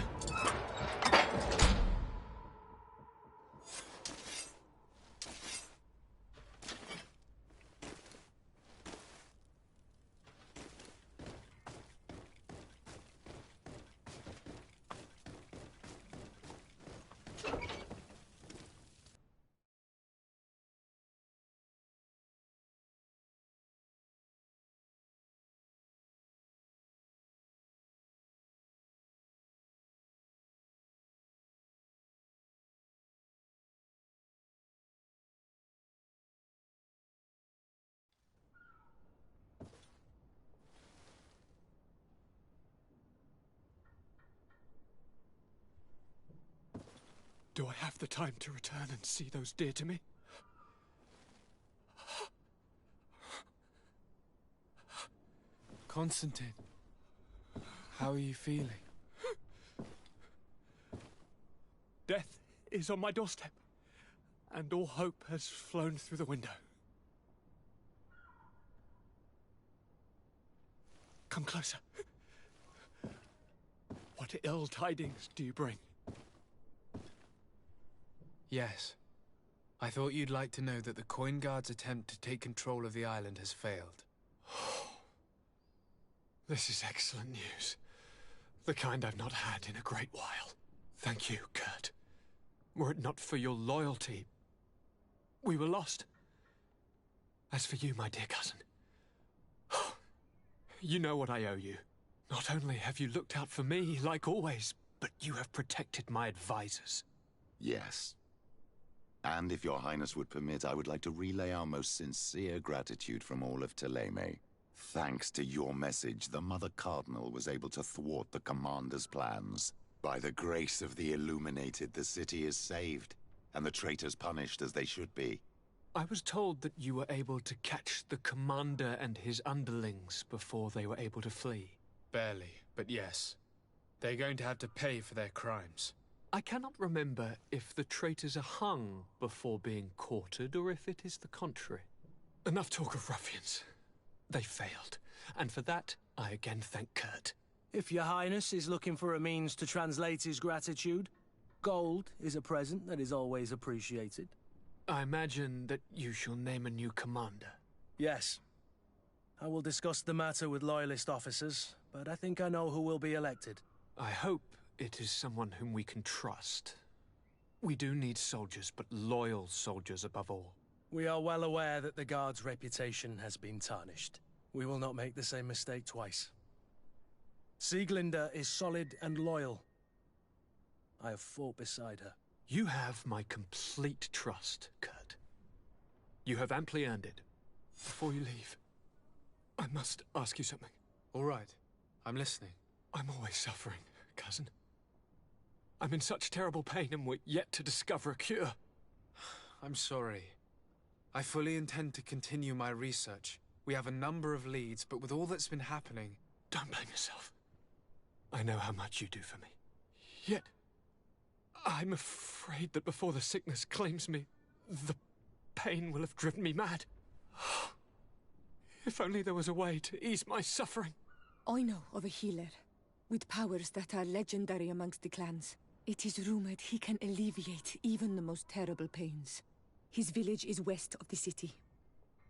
Do I have the time to return and see those dear to me? Constantine, how are you feeling? Death is on my doorstep, and all hope has flown through the window. Come closer. What ill tidings do you bring? Yes. I thought you'd like to know that the Coin Guard's attempt to take control of the island has failed. This is excellent news. The kind I've not had in a great while. Thank you, Kurt. Were it not for your loyalty, we were lost. As for you, my dear cousin, you know what I owe you. Not only have you looked out for me, like always, but you have protected my advisors. Yes. And if your highness would permit, I would like to relay our most sincere gratitude from all of Thélème. Thanks to your message, the Mother Cardinal was able to thwart the Commander's plans. By the grace of the Illuminated, the city is saved, and the traitors punished as they should be. I was told that you were able to catch the Commander and his underlings before they were able to flee. Barely, but yes. They're going to have to pay for their crimes. I cannot remember if the traitors are hung before being quartered, or if it is the contrary. Enough talk of ruffians. They failed, and for that, I again thank Kurt. If your highness is looking for a means to translate his gratitude, gold is a present that is always appreciated. I imagine that you shall name a new commander. Yes. I will discuss the matter with loyalist officers, but I think I know who will be elected. I hope it is someone whom we can trust. We do need soldiers, but loyal soldiers above all. We are well aware that the Guard's reputation has been tarnished. We will not make the same mistake twice. Sieglinde is solid and loyal. I have fought beside her. You have my complete trust, Kurt. You have amply earned it. Before you leave, I must ask you something. All right. I'm listening. I'm always suffering, cousin. I'm in such terrible pain and we're yet to discover a cure. I'm sorry. I fully intend to continue my research. We have a number of leads, but with all that's been happening... Don't blame yourself. I know how much you do for me. Yet, I'm afraid that before the sickness claims me, the pain will have driven me mad. If only there was a way to ease my suffering. I know of a healer, with powers that are legendary amongst the clans. It is rumored he can alleviate even the most terrible pains. His village is west of the city.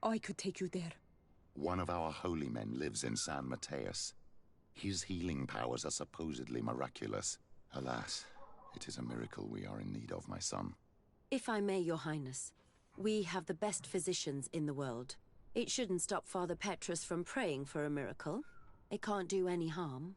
I could take you there. One of our holy men lives in San Mateus. His healing powers are supposedly miraculous. Alas, it is a miracle we are in need of, my son. If I may, Your Highness, we have the best physicians in the world. It shouldn't stop Father Petrus from praying for a miracle. It can't do any harm.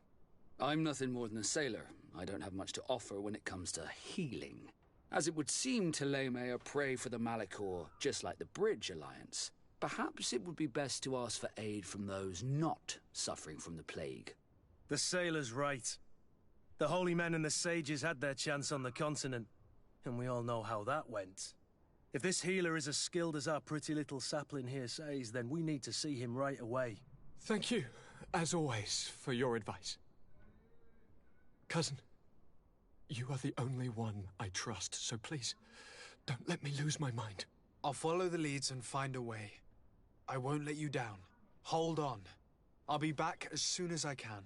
I'm nothing more than a sailor. I don't have much to offer when it comes to healing. As it would seem Thélème are prey for the Malachor, just like the Bridge Alliance. Perhaps it would be best to ask for aid from those not suffering from the plague. The sailor's right. The holy men and the sages had their chance on the continent, and we all know how that went. If this healer is as skilled as our pretty little sapling here says, then we need to see him right away. Thank you, as always, for your advice. Cousin, you are the only one I trust, so please, don't let me lose my mind. I'll follow the leads and find a way. I won't let you down. Hold on. I'll be back as soon as I can.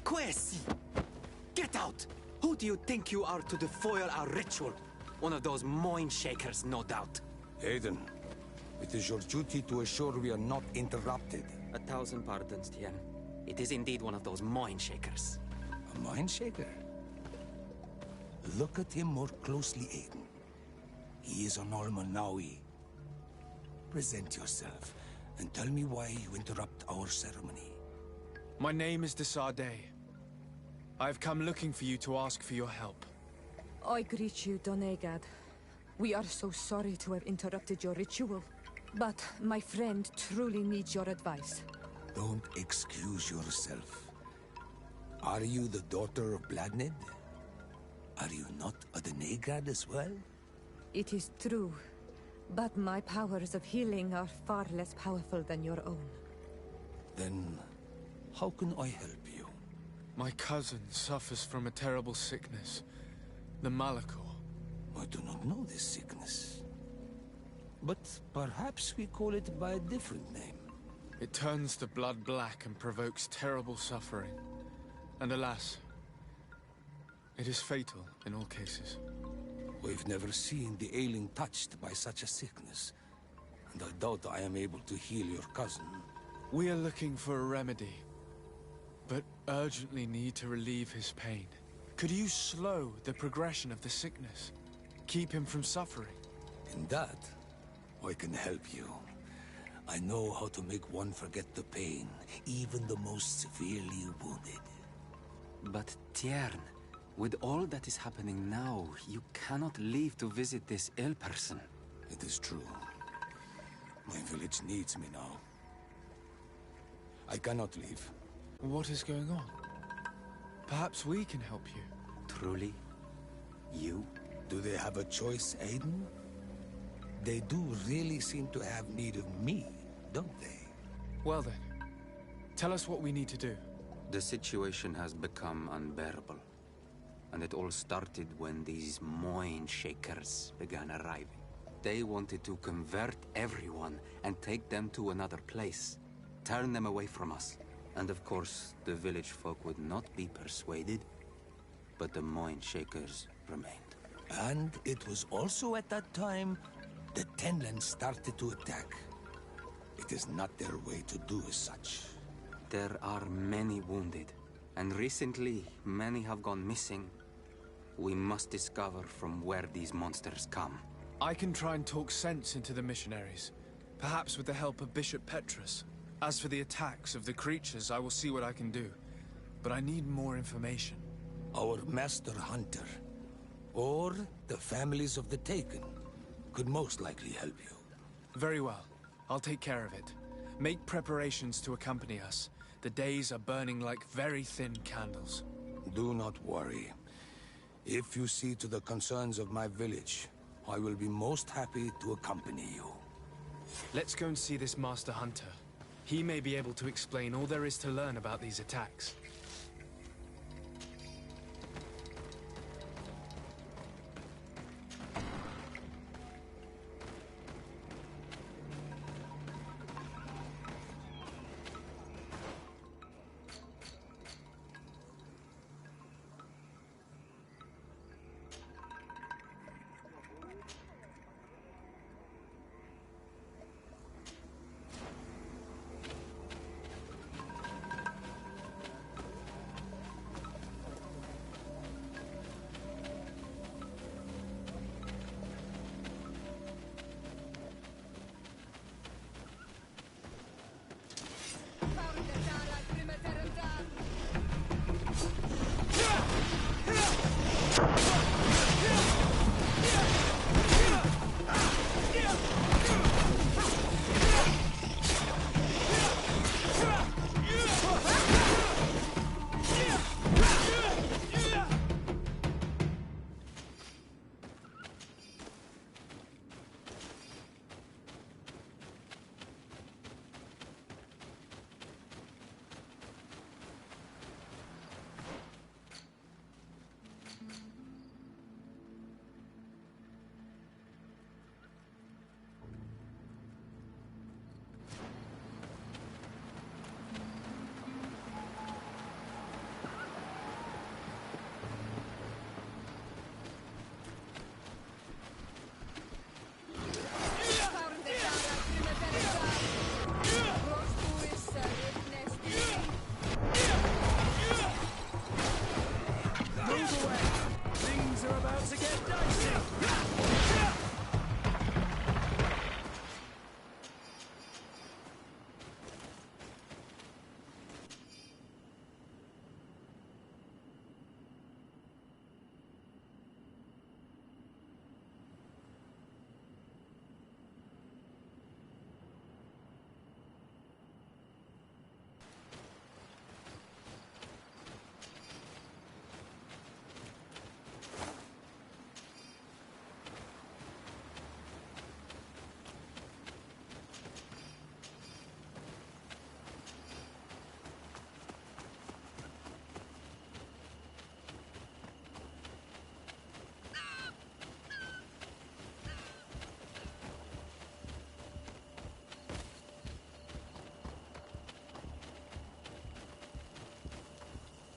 Quesi! Get out! Who do you think you are to foil our ritual? One of those mind shakers, no doubt. Aiden, it is your duty to assure we are not interrupted. 1,000 pardons, Tien. It is indeed one of those mind shakers. A mind shaker? Look at him more closely, Aiden. He is an Almanawi. Present yourself, and tell me why you interrupt our ceremony. My name is Desardet. I have come looking for you to ask for your help. I greet you, Donegad. We are so sorry to have interrupted your ritual. But my friend truly needs your advice. Don't excuse yourself. Are you the daughter of Bladnid? Are you not a Donegad as well? It is true. But my powers of healing are far less powerful than your own. Then, how can I help you? My cousin suffers from a terrible sickness. The Malachor. I do not know this sickness. But perhaps we call it by a different name. It turns the blood black and provokes terrible suffering. And alas, it is fatal in all cases. We've never seen the ailing touched by such a sickness. And I doubt I am able to heal your cousin. We are looking for a remedy, but urgently need to relieve his pain. Could you slow the progression of the sickness? Keep him from suffering? In that, I can help you. I know how to make one forget the pain, even the most severely wounded. But Tiern, With all that is happening now, you cannot leave to visit this ill person. It is true. My village needs me now. I cannot leave. What is going on? Perhaps we can help you. Truly? You? Do they have a choice, Aiden? They do really seem to have need of me, don't they? Well then, tell us what we need to do. The situation has become unbearable. And it all started when these Moin Shakers began arriving. They wanted to convert everyone and take them to another place. Turn them away from us. And of course, the village folk would not be persuaded. But the Moin Shakers remained. And it was also at that time the Tenland started to attack. It is not their way to do as such. There are many wounded. And recently, many have gone missing. We must discover from where these monsters come. I can try and talk sense into the missionaries. Perhaps with the help of Bishop Petrus. As for the attacks of the creatures, I will see what I can do. But I need more information. Our master hunter, or the families of the Taken, could most likely help you. Very well. I'll take care of it. Make preparations to accompany us. The days are burning like very thin candles. Do not worry. If you see to the concerns of my village, I will be most happy to accompany you. Let's go and see this Master Hunter. He may be able to explain all there is to learn about these attacks.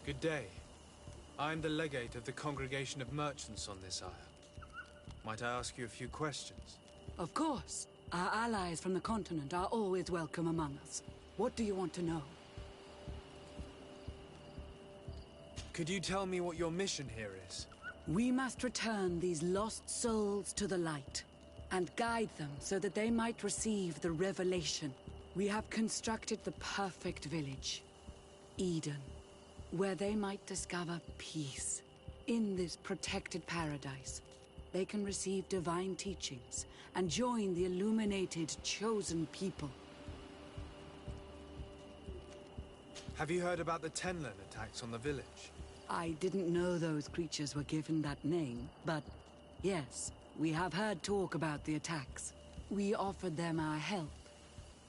Good day. I'm the legate of the Congregation of Merchants on this isle. Might I ask you a few questions? Of course. Our allies from the continent are always welcome among us. What do you want to know? Could you tell me what your mission here is? We must return these lost souls to the light, and guide them so that they might receive the revelation. We have constructed the perfect village, Eden, where they might discover peace, In this protected paradise, they can receive divine teachings and join the illuminated, chosen people. Have you heard about the Tenlin attacks on the village? I didn't know those creatures were given that name, but yes, we have heard talk about the attacks. We offered them our help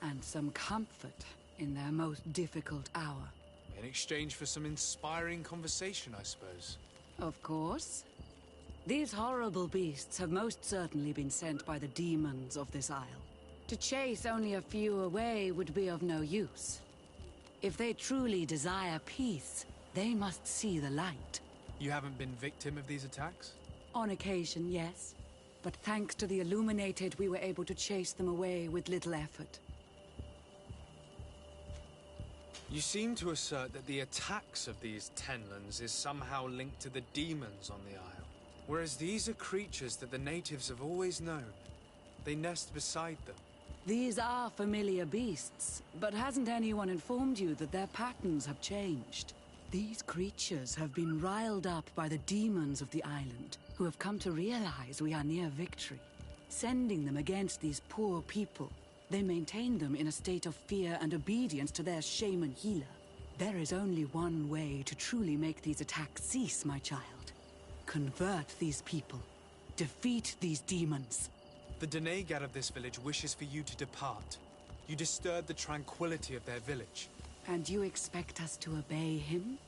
and some comfort in their most difficult hour. In exchange for some inspiring conversation, I suppose. Of course. These horrible beasts have most certainly been sent by the demons of this isle. To chase only a few away would be of no use. If they truly desire peace, they must see the light. You haven't been victim of these attacks? On occasion, yes. But thanks to the Illuminated, we were able to chase them away with little effort. You seem to assert that the attacks of these Tenlins is somehow linked to the demons on the isle. Whereas these are creatures that the natives have always known. They nest beside them. These are familiar beasts, but hasn't anyone informed you that their patterns have changed? These creatures have been riled up by the demons of the island, who have come to realize we are near victory. Sending them against these poor people, they maintain them in a state of fear and obedience to their shaman healer. There is only one way to truly make these attacks cease, my child. Convert these people. Defeat these demons. The Denegat of this village wishes for you to depart. You disturb the tranquility of their village. And you expect us to obey him?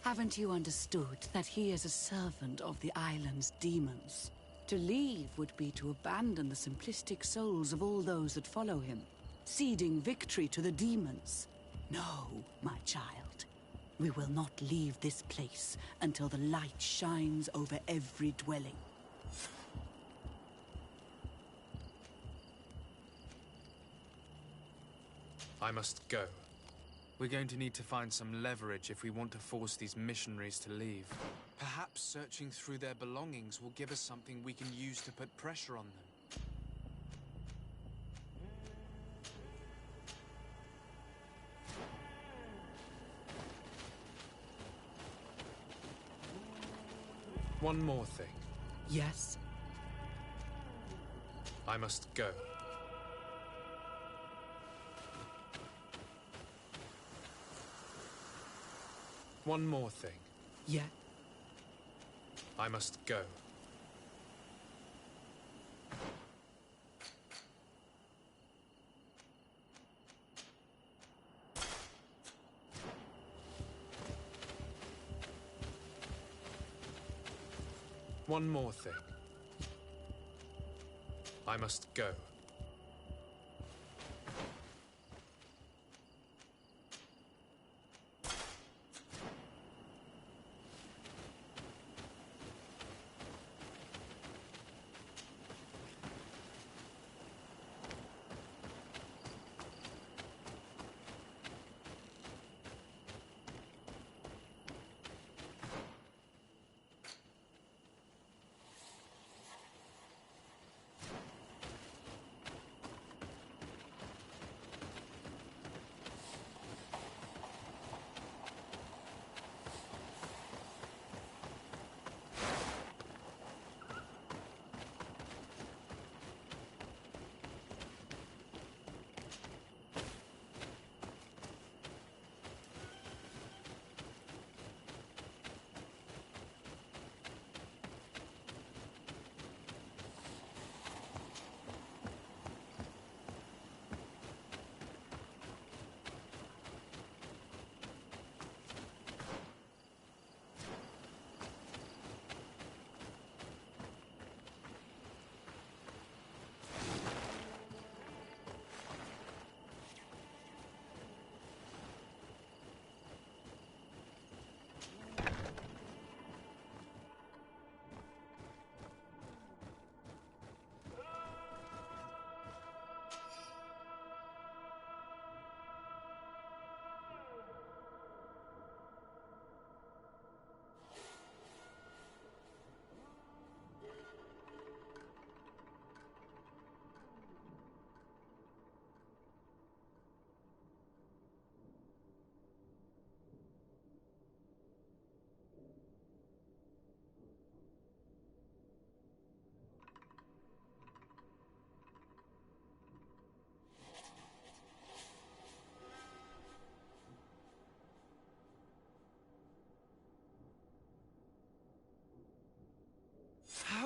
Haven't you understood that he is a servant of the island's demons? To leave would be to abandon the simplistic souls of all those that follow him, ceding victory to the demons. No, my child. We will not leave this place until the light shines over every dwelling. I must go. We're going to need to find some leverage if we want to force these missionaries to leave. Perhaps searching through their belongings will give us something we can use to put pressure on them. One more thing. Yes? I must go. One more thing. Yeah? I must go. One more thing. I must go.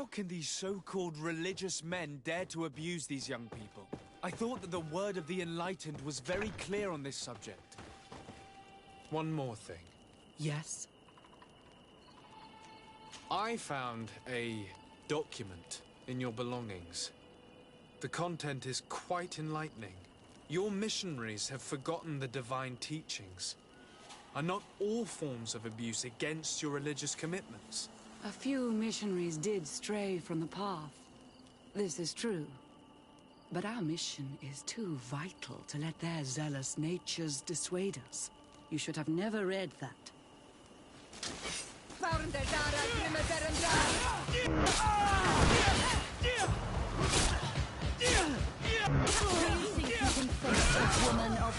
can these so-called religious men dare to abuse these young people? I thought that the word of the Enlightened was very clear on this subject. One more thing. Yes? I found a document in your belongings. The content is quite enlightening. Your missionaries have forgotten the divine teachings. Are not all forms of abuse against your religious commitments? A few missionaries did stray from the path. This is true. But our mission is too vital to let their zealous natures dissuade us. You should have never read that. Woman of...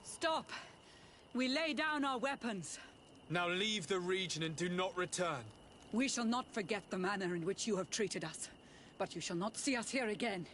Stop! We lay down our weapons. Now leave the region and do not return. We shall not forget the manner in which you have treated us, but you shall not see us here again.